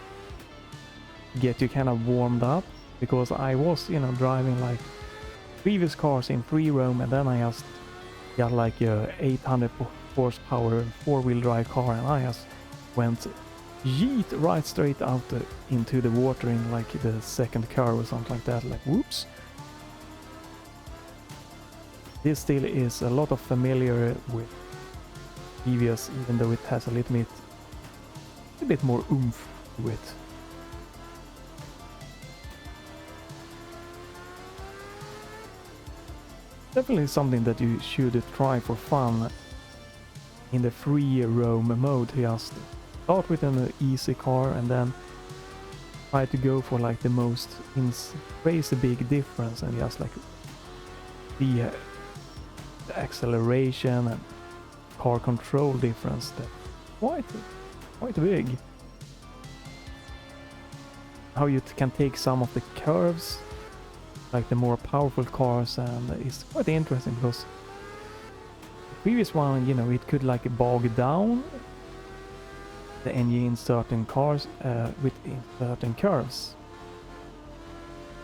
A: Get you kind of warmed up, because I was, you know, driving like previous cars in free roam, and then I just got like a 800 horsepower 4-wheel drive car, and I just went yeet right straight out into the water in like the second curve or something like that, like whoops. This still is a lot of familiar with previous, even though it has a little bit more oomph to it. Definitely something that you should try for fun in the free roam mode. Just start with an easy car and then try to go for like the most crazy big difference, and just like the acceleration and car control difference that quite big. How you can take some of the curves, like the more powerful cars, and it's quite interesting because the previous one, you know, it could like bog down the engine in certain cars with certain curves.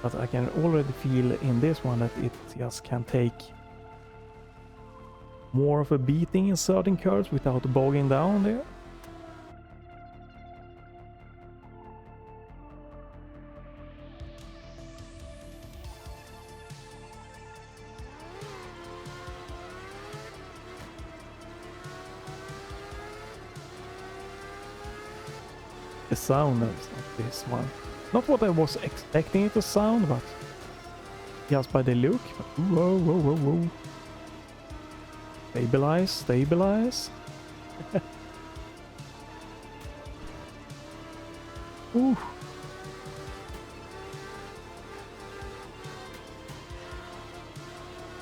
A: But I can already feel in this one that it just can take more of a beating in certain curves without bogging down there. The sound of this one. Not what I was expecting it to sound, but just by the look. But whoa, whoa, whoa, whoa. Stabilize, stabilize. Ooh.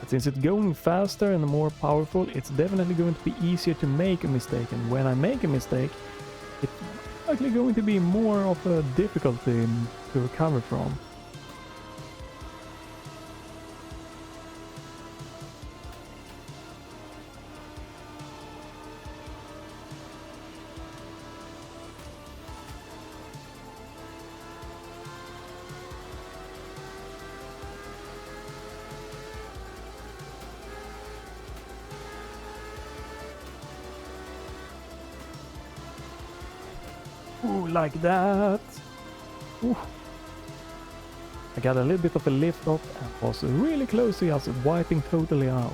A: But since it's going faster and more powerful, it's definitely going to be easier to make a mistake. And when I make a mistake, it's likely going to be more of a difficulty to recover from. Ooh, like that. Ooh. I got a little bit of a lift up and was really close to just wiping totally out.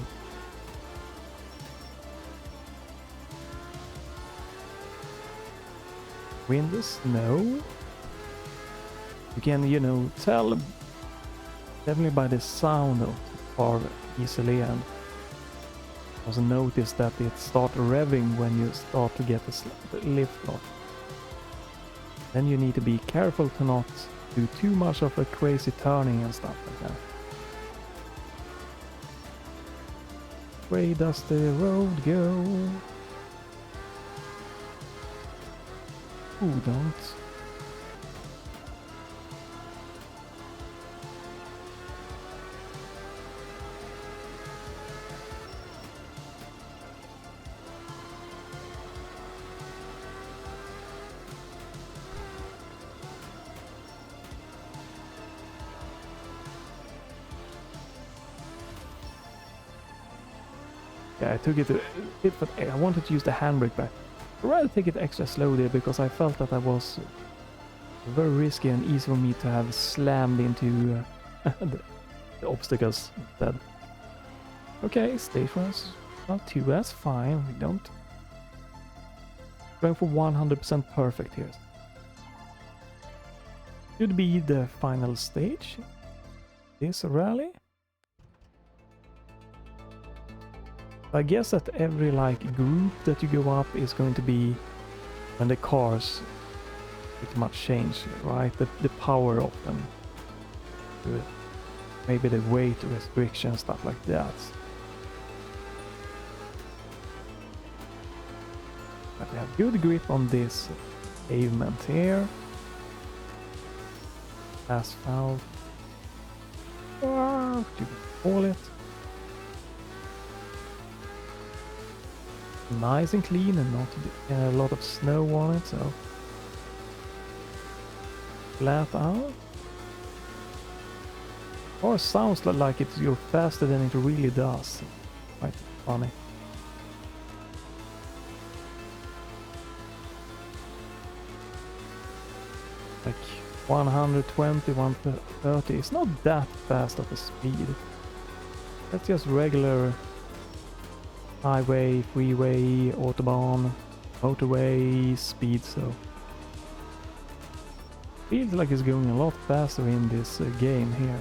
A: Wind the snow. You can, you know, tell definitely by the sound of the car easily, and also notice that it starts revving when you start to get the lift off. Then you need to be careful to not do too much of a crazy turning and stuff like that. Where does the road go? Ooh, don't. Yeah, I took it a bit, but I wanted to use the handbrake back. I'd rather take it extra slow there because I felt that I was very risky and easy for me to have slammed into the obstacles instead. Okay, stage runs not too, that's fine. We don't. Going for 100% perfect here. Should be the final stage. This rally. I guess that every like group that you go up is going to be when the cars pretty much change, right? The power of them, maybe the weight restriction, stuff like that. But we have good grip on this pavement here. Asphalt. What do you call it? Nice and clean and not a lot of snow on it, so flat out. Or sounds like it's you're faster than it really does. Quite funny. Like 120, 130. It's not that fast of a speed. That's just regular highway, freeway, autobahn, motorway speed, so feels like it's going a lot faster in this game here.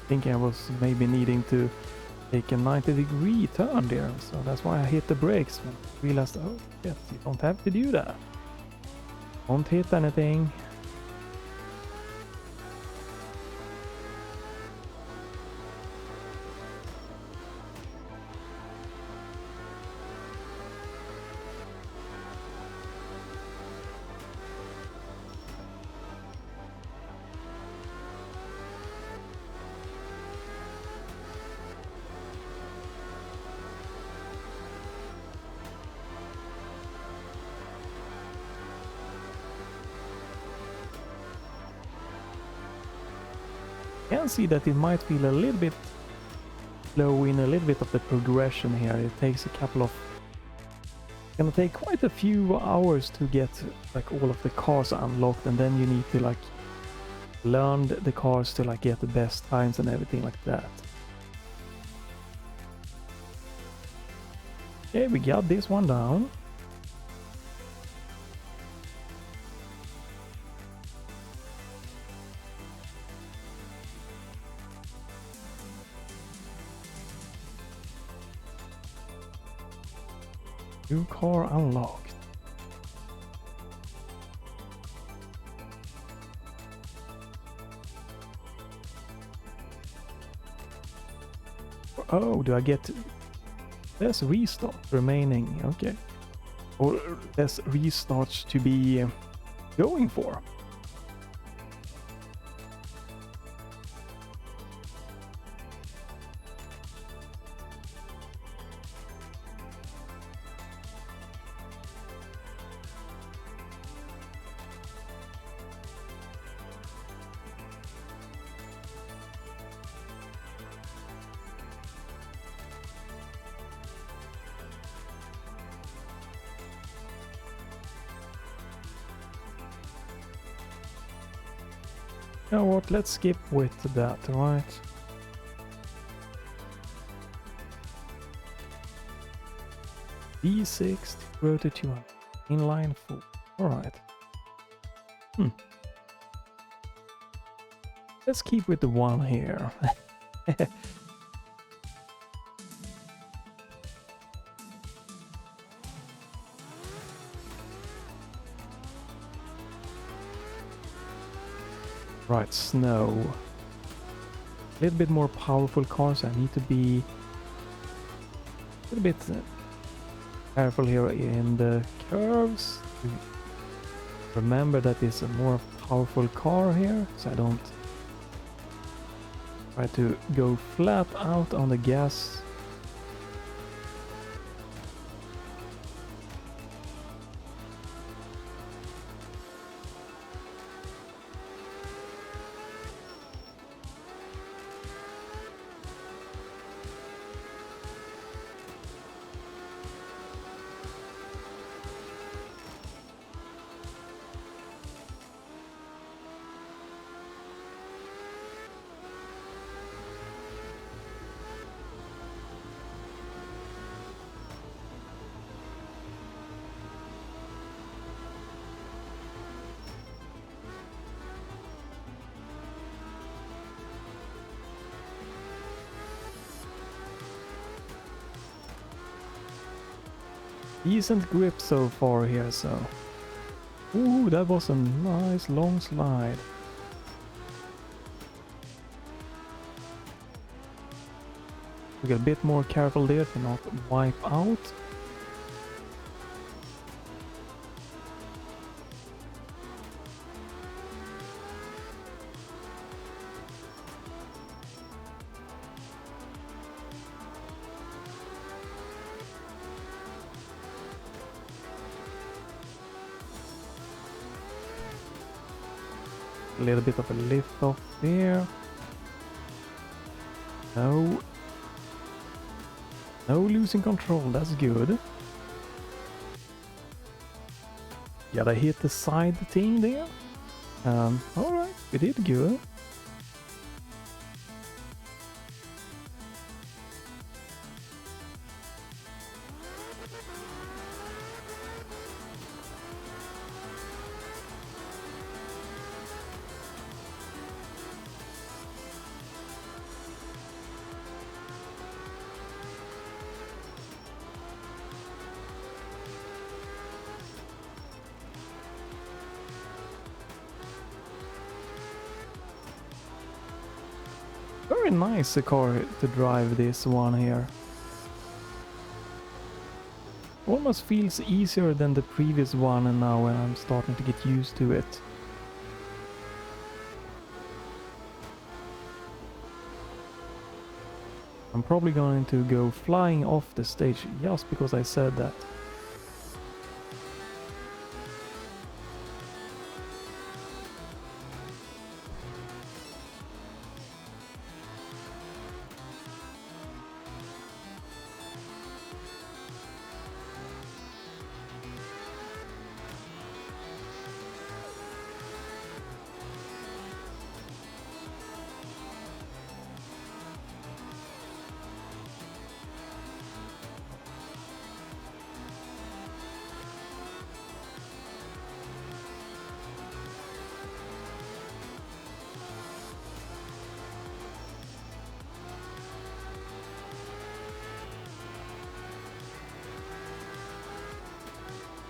A: think I was maybe needing to take a 90-degree turn there, so that's why I hit the brakes and realized, oh yes, you don't have to do that. Don't hit anything. Can see that it might feel a little bit slow in a little bit of the progression here. It takes a couple of... gonna take quite a few hours to get like all of the cars unlocked, and then you need to like learn the cars to like get the best times and everything like that. Okay, we got this one down. New car unlocked. Oh, do I get less restart remaining? Okay. Or less restarts to be going for. You know what, let's skip with that, right? B6 to 200, inline 4, alright. Let's keep with the one here. Right, snow. A little bit more powerful cars. I need to be a little bit careful here in the curves. Remember that it's a more powerful car here, so I don't try to go flat out on the gas. Decent grip so far here, so... Ooh, that was a nice long slide. We get a bit more careful there to not wipe out. A little bit of a lift off there. No. No losing control, that's good. Gotta hit the side thing there. Alright, we did good. very nice car to drive, this one here. Almost feels easier than the previous one, and now when I'm starting to get used to it. I'm probably going to go flying off the stage just because I said that.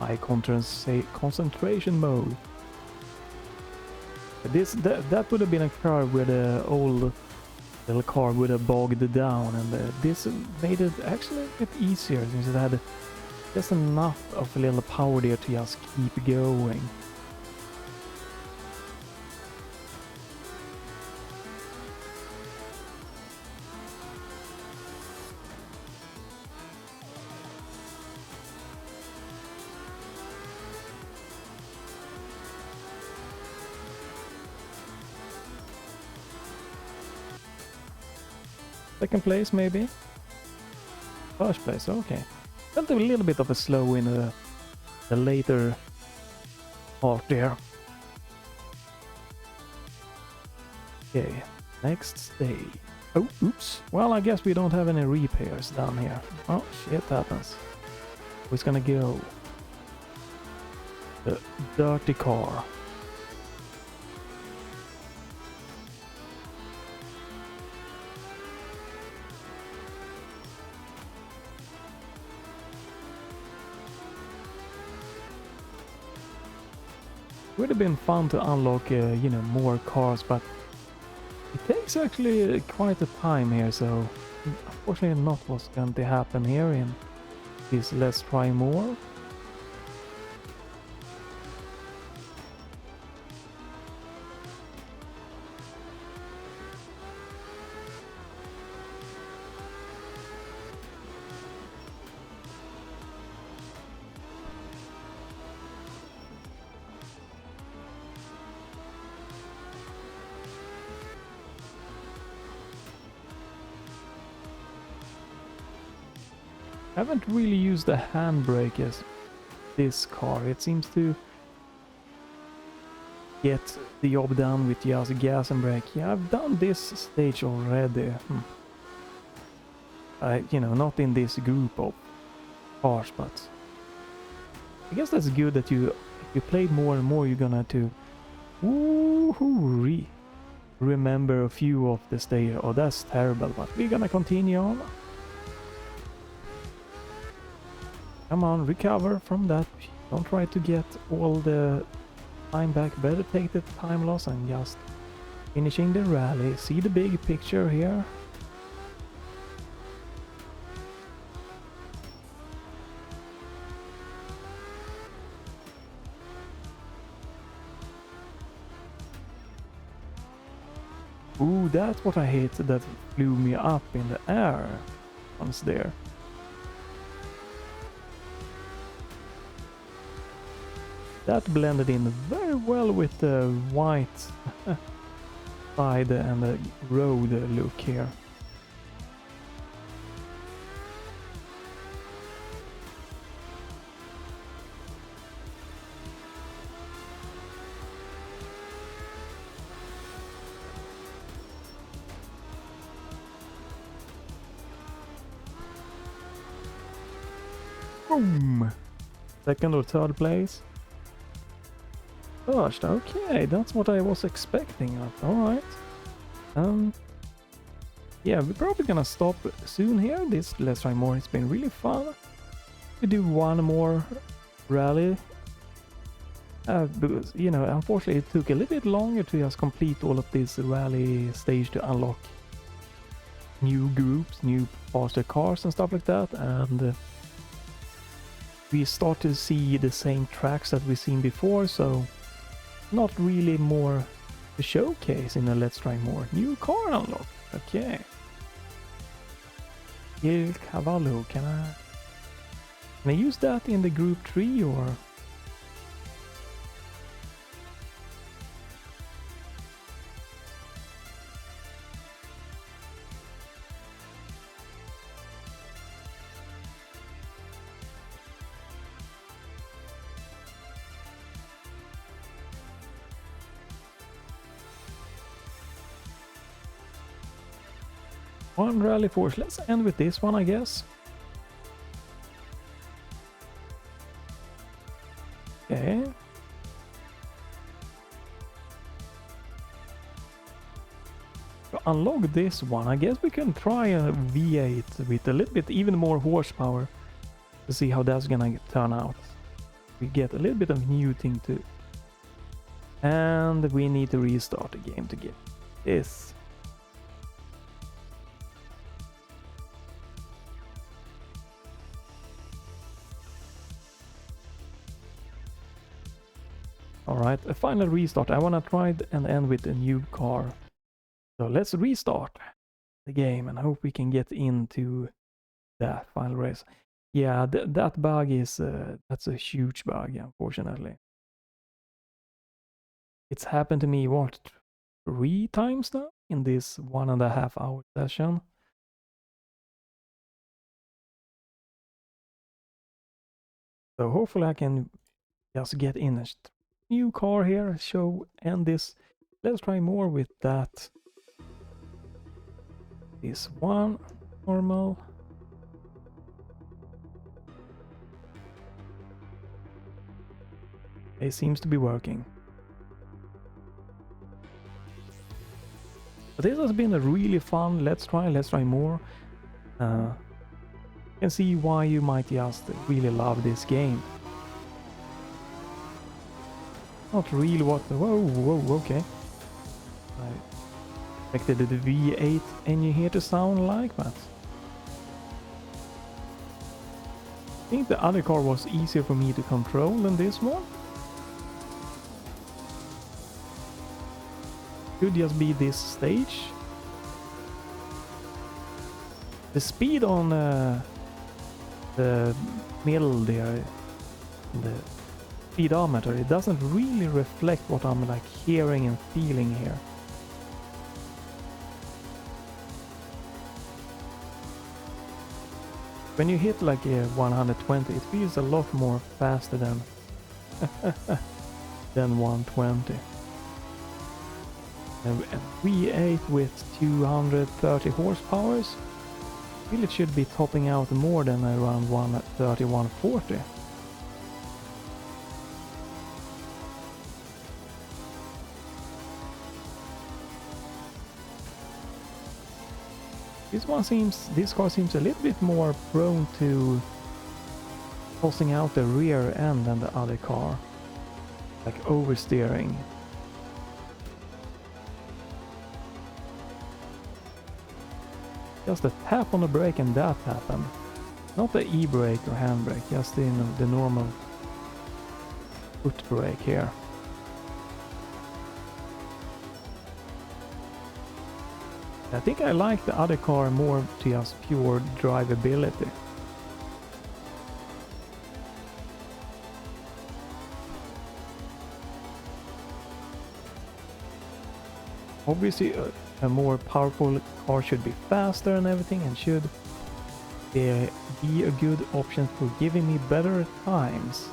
A: High concentration mode. That would have been a car where the old little car would have bogged down, and this made it actually a bit easier since it had just enough of a little power there to just keep going. Second place, maybe? First place, okay. Felt a little bit of a slow in the later part there. Okay, next stage. Oh, oops. Well, I guess we don't have any repairs down here. Oh, shit happens. Who's gonna go? The dirty car. Would have been fun to unlock, you know, more cars, but it takes actually quite a time here, so unfortunately not what's going to happen here in this Let's Try More. I haven't really used the handbrake as this car. It seems to get the job done with just gas and brake. Yeah, I've done this stage already. You know, not in this group of cars, but I guess that's good that if you play more and more, you're gonna have to remember a few of the stage. Oh, that's terrible, but we're gonna continue on. Come on, recover from that. Don't try to get all the time back. Better take the time loss and just finishing the rally. See the big picture here. Ooh, that's what I hate, that flew me up in the air once there. That blended in very well with the white side and the road look here. Boom! Second or third place. First, okay, that's what I was expecting. Alright. Yeah, we're probably gonna stop soon here. This Let's Try More, it's been really fun. We do one more rally. Because, you know, unfortunately it took a little bit longer to just complete all of this rally stage to unlock new groups, new faster cars and stuff like that, and we start to see the same tracks that we've seen before, so not really more to showcase in a Let's Try More. New car unlock. Okay. Il Cavallo, can I use that in the group 3 or? One Rally Force. Let's end with this one, I guess. Okay. To unlock this one, I guess we can try a V8 with a little bit even more horsepower to see how that's gonna turn out. We get a little bit of new thing too. And we need to restart the game to get this. Alright, a final restart. I wanna try and end with a new car. So let's restart the game and hope we can get into that final race. Yeah, that bug is, that's a huge bug, unfortunately. It's happened to me, what, 3 times now in this 1.5 hour session. So hopefully I can just get in a new car here, show, and this. Let's try more with that. This one, normal. It seems to be working. But this has been a really fun let's try more. You can see why you might just really love this game. Not really what... Whoa, okay. I expected the V8 engine here to sound like, but... I think the other car was easier for me to control than this one. Could just be this stage. The speed on the middle there, the speedometer, it doesn't really reflect what I'm like hearing and feeling here. When you hit like a 120, it feels a lot more faster than than 120. And V8 with 230 horsepower, really it should be topping out more than around 130, 140. This car seems a little bit more prone to tossing out the rear end than the other car, like oversteering. Just a tap on the brake and that happened. Not the e-brake or handbrake, just the normal foot brake here. I think I like the other car more to just pure drivability. Obviously a more powerful car should be faster and everything, and should be a good option for giving me better times.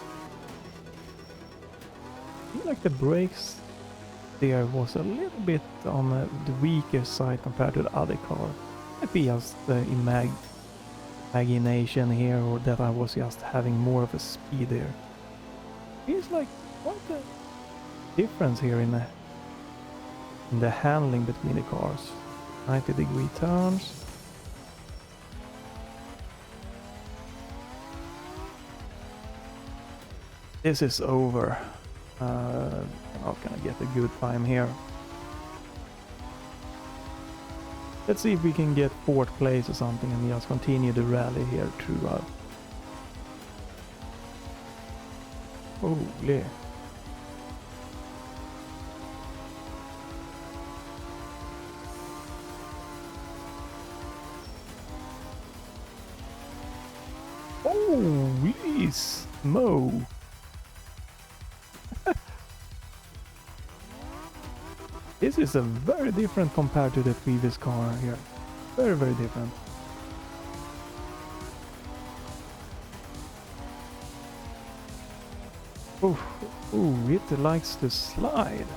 A: I feel like the brakes there was a little bit on the weaker side compared to the other car. Might be just imagination here, or that I was just having more of a speed there. Feels like quite a difference here in the handling between the cars. 90-degree turns. This is over. I'm not gonna get a good time here. Let's see if we can get 4th place or something and just continue the rally here throughout. Holy. Holy smoke. This is a very different compared to the previous car here. Very, very different. Ooh, it likes to slide.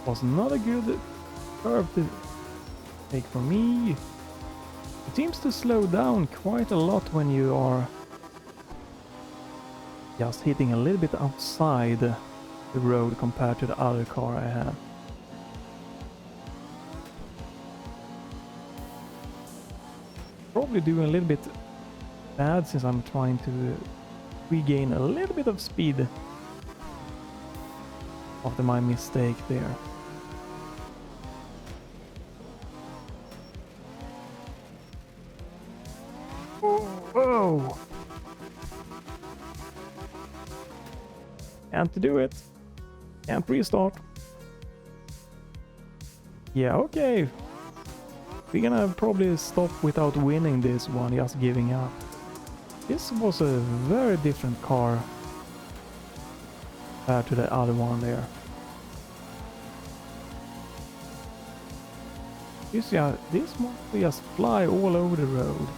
A: Was not a good curve to take for me. It seems to slow down quite a lot when you are just hitting a little bit outside the road compared to the other car I had. Probably doing a little bit bad since I'm trying to regain a little bit of speed after my mistake there. Whoa! Can't do it. Can't restart. Yeah, okay. We're gonna probably stop without winning this one, just giving up. This was a very different car compared to the other one there. This one will just fly all over the road.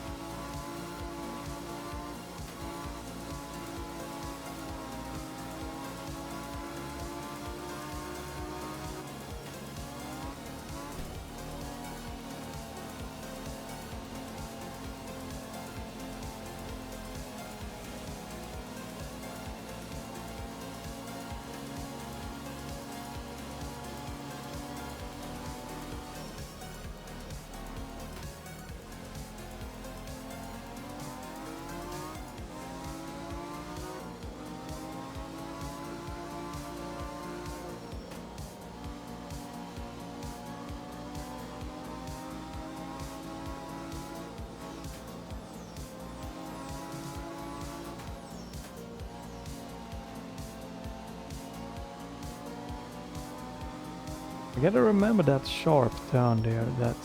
A: I gotta remember that sharp turn there, that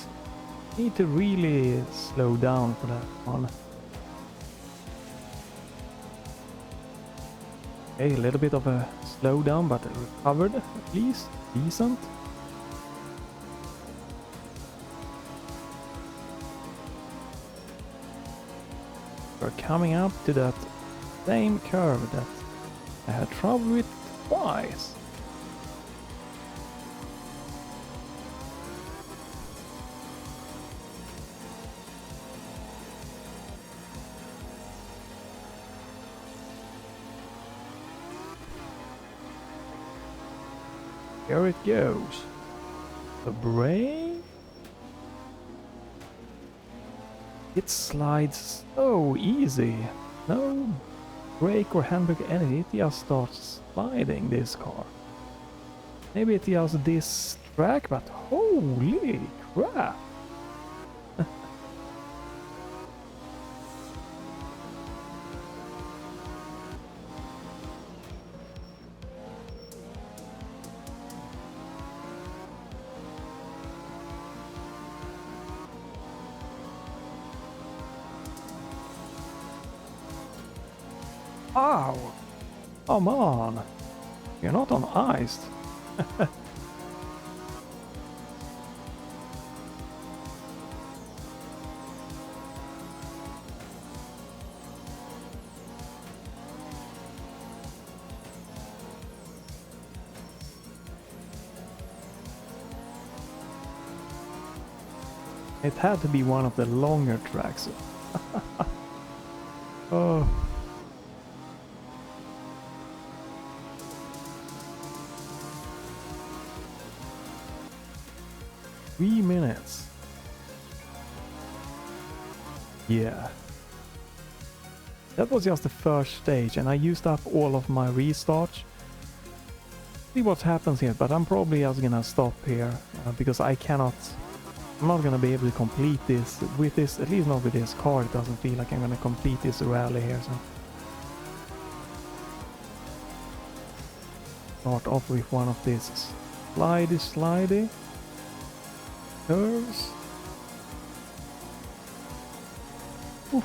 A: need to really slow down for that one. Okay, a little bit of a slowdown, but recovered at least, decent. We're coming up to that same curve that I had trouble with twice. Here it goes. The brake. It slides so easy. No brake or handbrake anything. It just starts sliding, this car. Maybe it just this track, but Holy crap! Ow! Come on! You're not on ice. It had to be one of the longer tracks. Oh. Three minutes. Yeah. That was just the first stage and I used up all of my restarts. See what happens here, but I'm probably just gonna stop here because I'm not gonna be able to complete this with this, at least not with this car. It doesn't feel like I'm gonna complete this rally here, so. Start off with one of these slidey curves. Oof.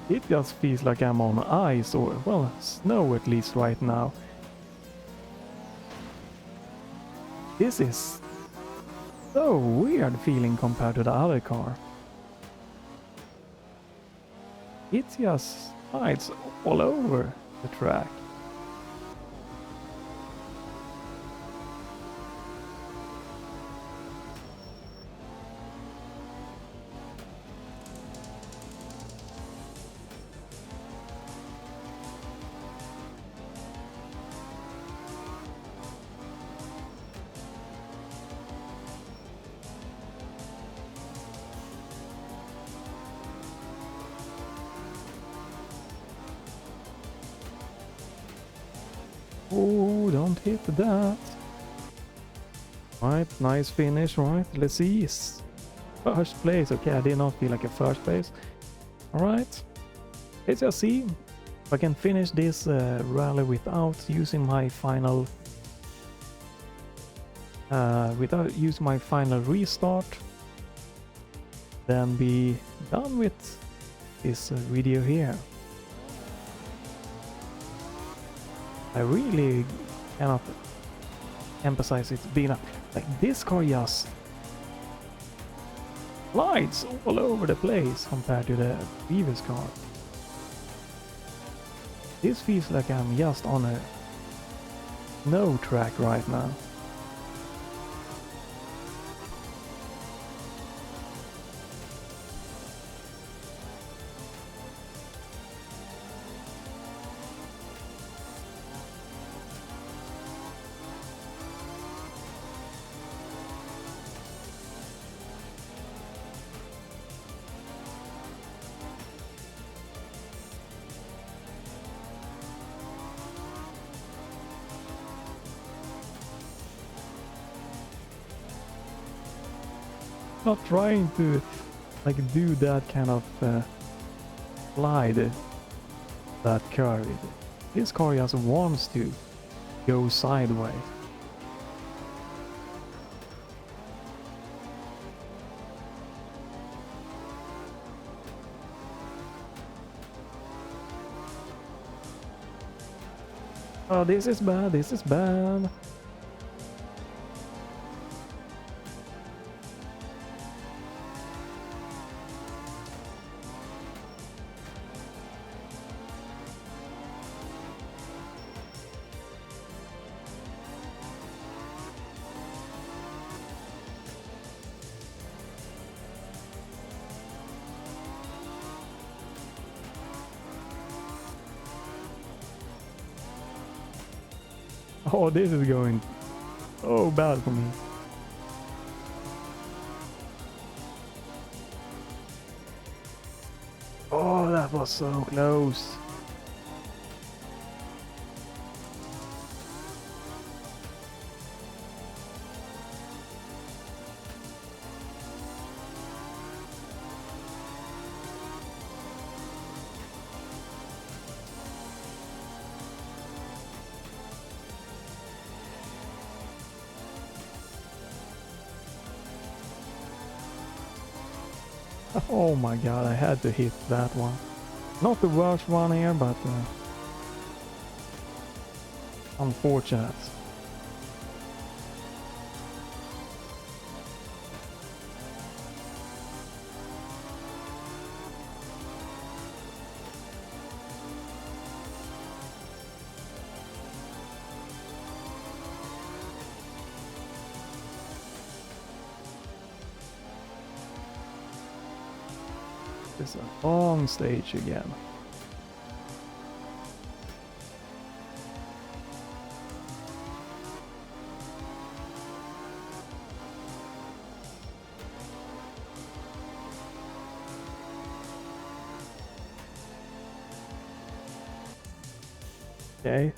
A: It just feels like I'm on ice, or, well, snow at least right now. This is so weird feeling compared to the other car. It just slides all over the track. Oh, don't hit that. Right, nice finish, right? Let's see. First place. Okay, I did not feel like a first place. Alright. Let's just see if I can finish this rally without using my final restart. Then be done with this video here. I really cannot emphasize it being like this car just slides all over the place compared to the previous car. This feels like I'm just on a snow track right now. Not trying to like do that kind of slide, that curve. This car just wants to go sideways. Oh, this is bad, this is bad. Oh, this is going so bad for me. Oh, that was so close. Oh my god, I had to hit that one. Not the worst one here, but unfortunate. It's a long stage again. Okay,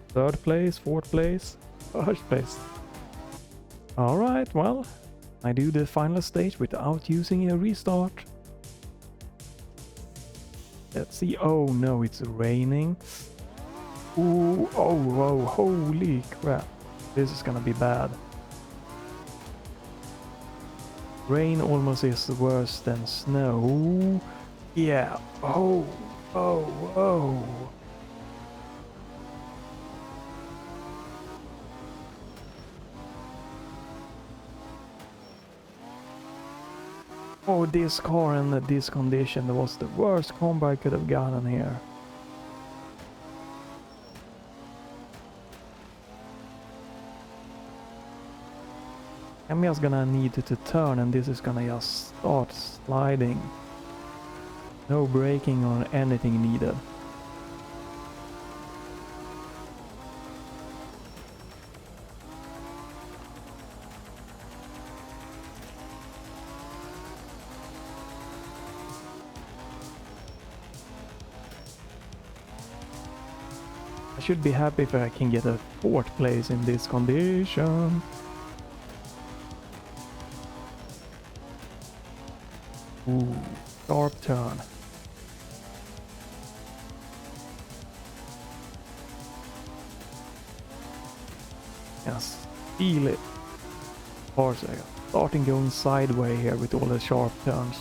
A: third place, fourth place, first place. Alright, well, I do the final stage without using a restart. Let's see. Oh no, it's raining. Ooh, oh, holy crap. This is gonna be bad. Rain almost is worse than snow. Yeah. Oh. Oh, this car in this condition was the worst combo I could have gotten here. I'm just gonna need to turn and this is gonna just start sliding. No braking or anything needed. I should be happy if I can get a fourth place in this condition. Ooh, sharp turn. Yes, feel it. For a second. Starting going sideways here with all the sharp turns.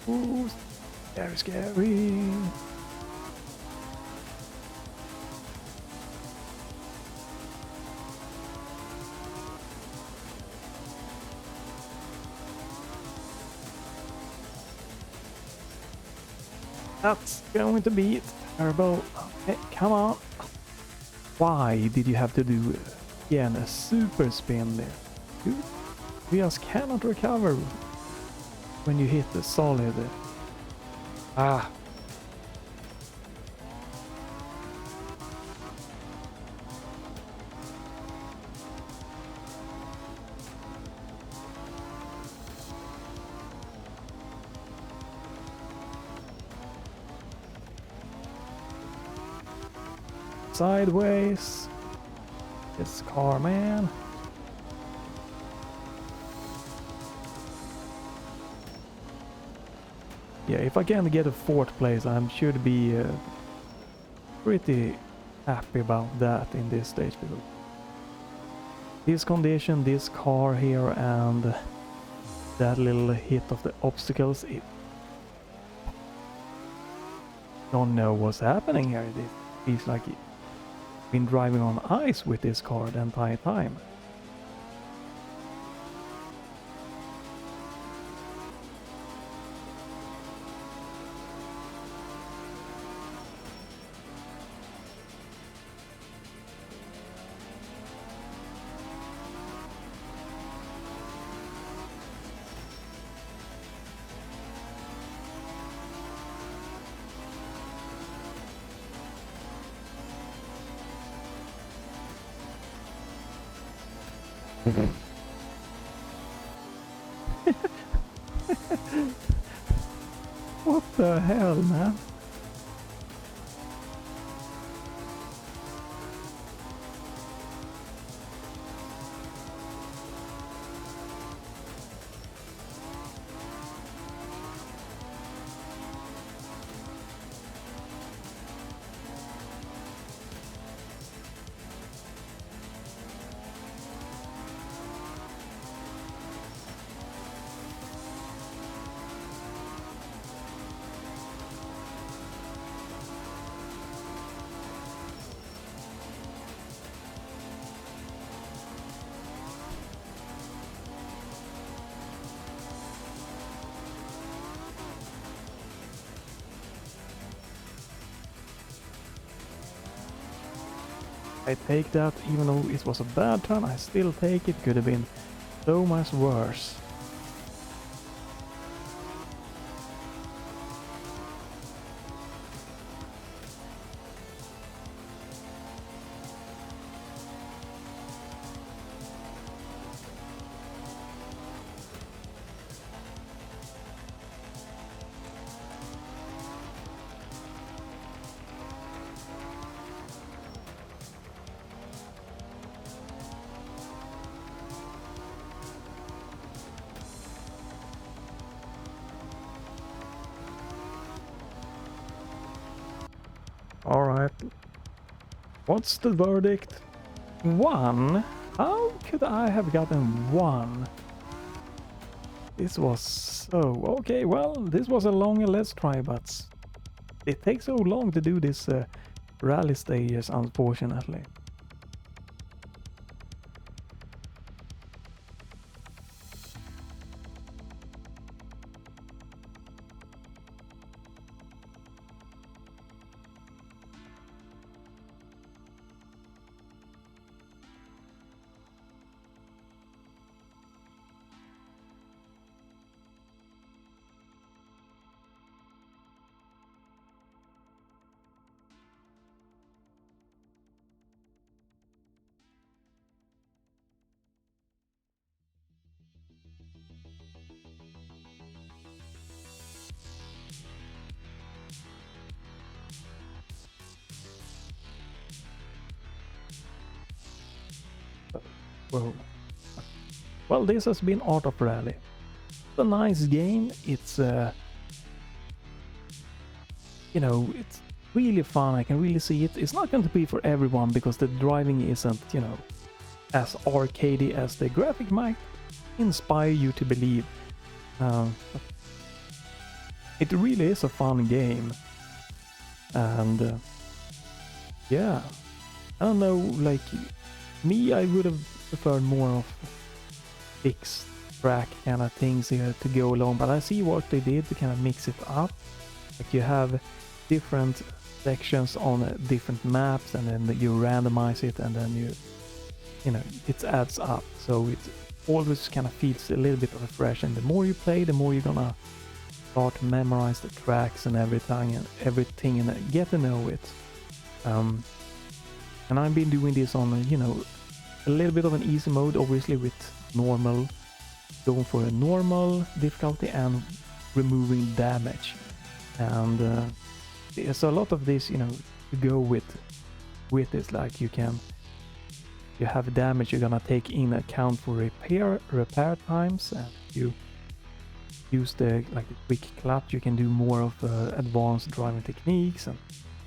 A: Ooh, very scary. That's going to be terrible. Okay, come on. Why did you have to do again a super spin there? You just cannot recover when you hit the solid. Ah. Sideways. This car, man. Yeah, if I can get a fourth place, I should be pretty happy about that in this stage. Because this condition, this car here, and that little hit of the obstacles, it don't know what's happening here. It feels like it been driving on ice with this car the entire time. What the hell, man? I take that, even though it was a bad turn, I still take it. Could have been so much worse. Alright. What's the verdict? 1? How could I have gotten 1? This was so... Okay, well, this was a longer let's try, but it takes so long to do this rally stages, unfortunately. Well, this has been Art of Rally. It's a nice game. It's you know, it's really fun. I can really see it. It's not going to be for everyone because the driving isn't, you know, as arcadey as the graphic might inspire you to believe. It really is a fun game, and yeah, I don't know, like me, I would have preferred more of fixed track kind of things here to go along, but I see what they did to kind of mix it up. Like you have different sections on different maps, and then you randomize it, and then you know, it adds up, so it always kind of feels a little bit refreshing. The more you play, the more you're gonna start to memorize the tracks and everything and get to know it. And I've been doing this on, you know, a little bit of an easy mode, obviously with normal, going for a normal difficulty and removing damage. And there's a lot of this, you know, to go with this. Like you have damage, you're gonna take in account for repair times, and you use the quick clutch, you can do more of advanced driving techniques, and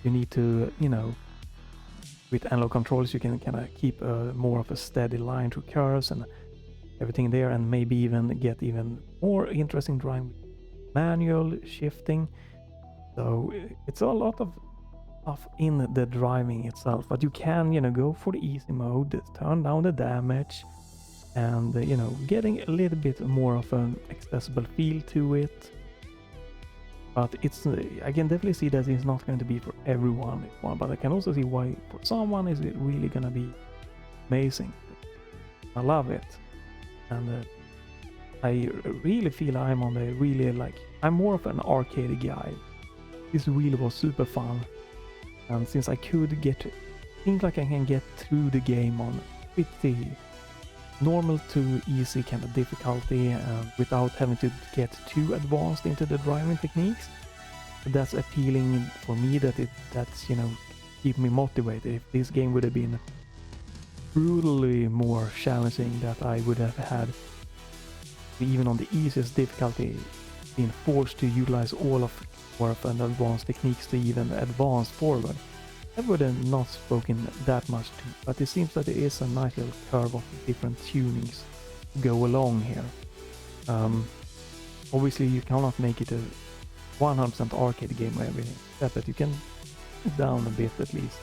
A: you need to, you know, with analog controls you can kind of keep more of a steady line through curves and everything there, and maybe even get even more interesting driving with manual shifting. So it's a lot of stuff in the driving itself, but you can, you know, go for the easy mode, turn down the damage, and you know, getting a little bit more of an accessible feel to it. But it's, I can definitely see that it's not going to be for everyone, but I can also see why for someone is it really gonna be amazing. I love it, and I really feel I'm on the really, like, I'm more of an arcade guy. This really was super fun, and since I could think like I can get through the game on pretty normal to easy kind of difficulty without having to get too advanced into the driving techniques. That's appealing for me, that's, you know, keep me motivated. If this game would have been brutally more challenging, that I would have had, even on the easiest difficulty, been forced to utilize all of Warp and advanced techniques to even advance forward. I would have not spoken that much to, but it seems that there is a nice little curve of different tunings to go along here. Obviously you cannot make it a 100% arcade game or everything, except that you can down a bit at least,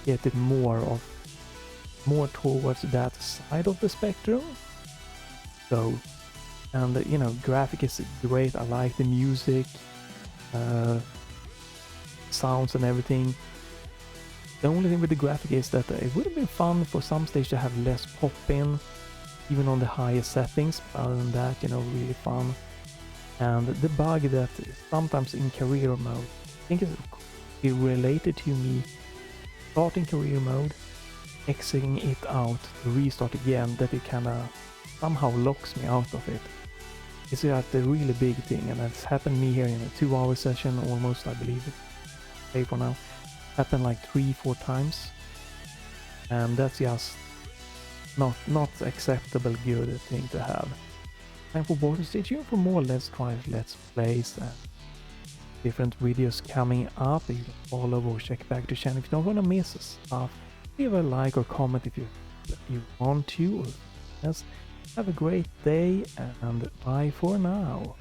A: get it more towards that side of the spectrum. So, and you know, graphic is great. I like the music, sounds and everything. The only thing with the graphic is that it would have been fun for some stage to have less pop in, even on the highest settings. Other than that, you know, really fun. And the bug that sometimes in career mode, I think is related to me starting career mode, exiting it out, to restart again, that it kinda somehow locks me out of it. It's like the really big thing, and that's happened to me here in a 2-hour session almost, I believe it. Okay, for now. Happened like 3-4 times. And that's just not acceptable good thing to have. Time for watching. Stay tuned for more Let's Plays and different videos coming up. You can follow or check back to the channel if you don't want to miss stuff. Leave a like or comment if you want to. Or else. Have a great day and bye for now.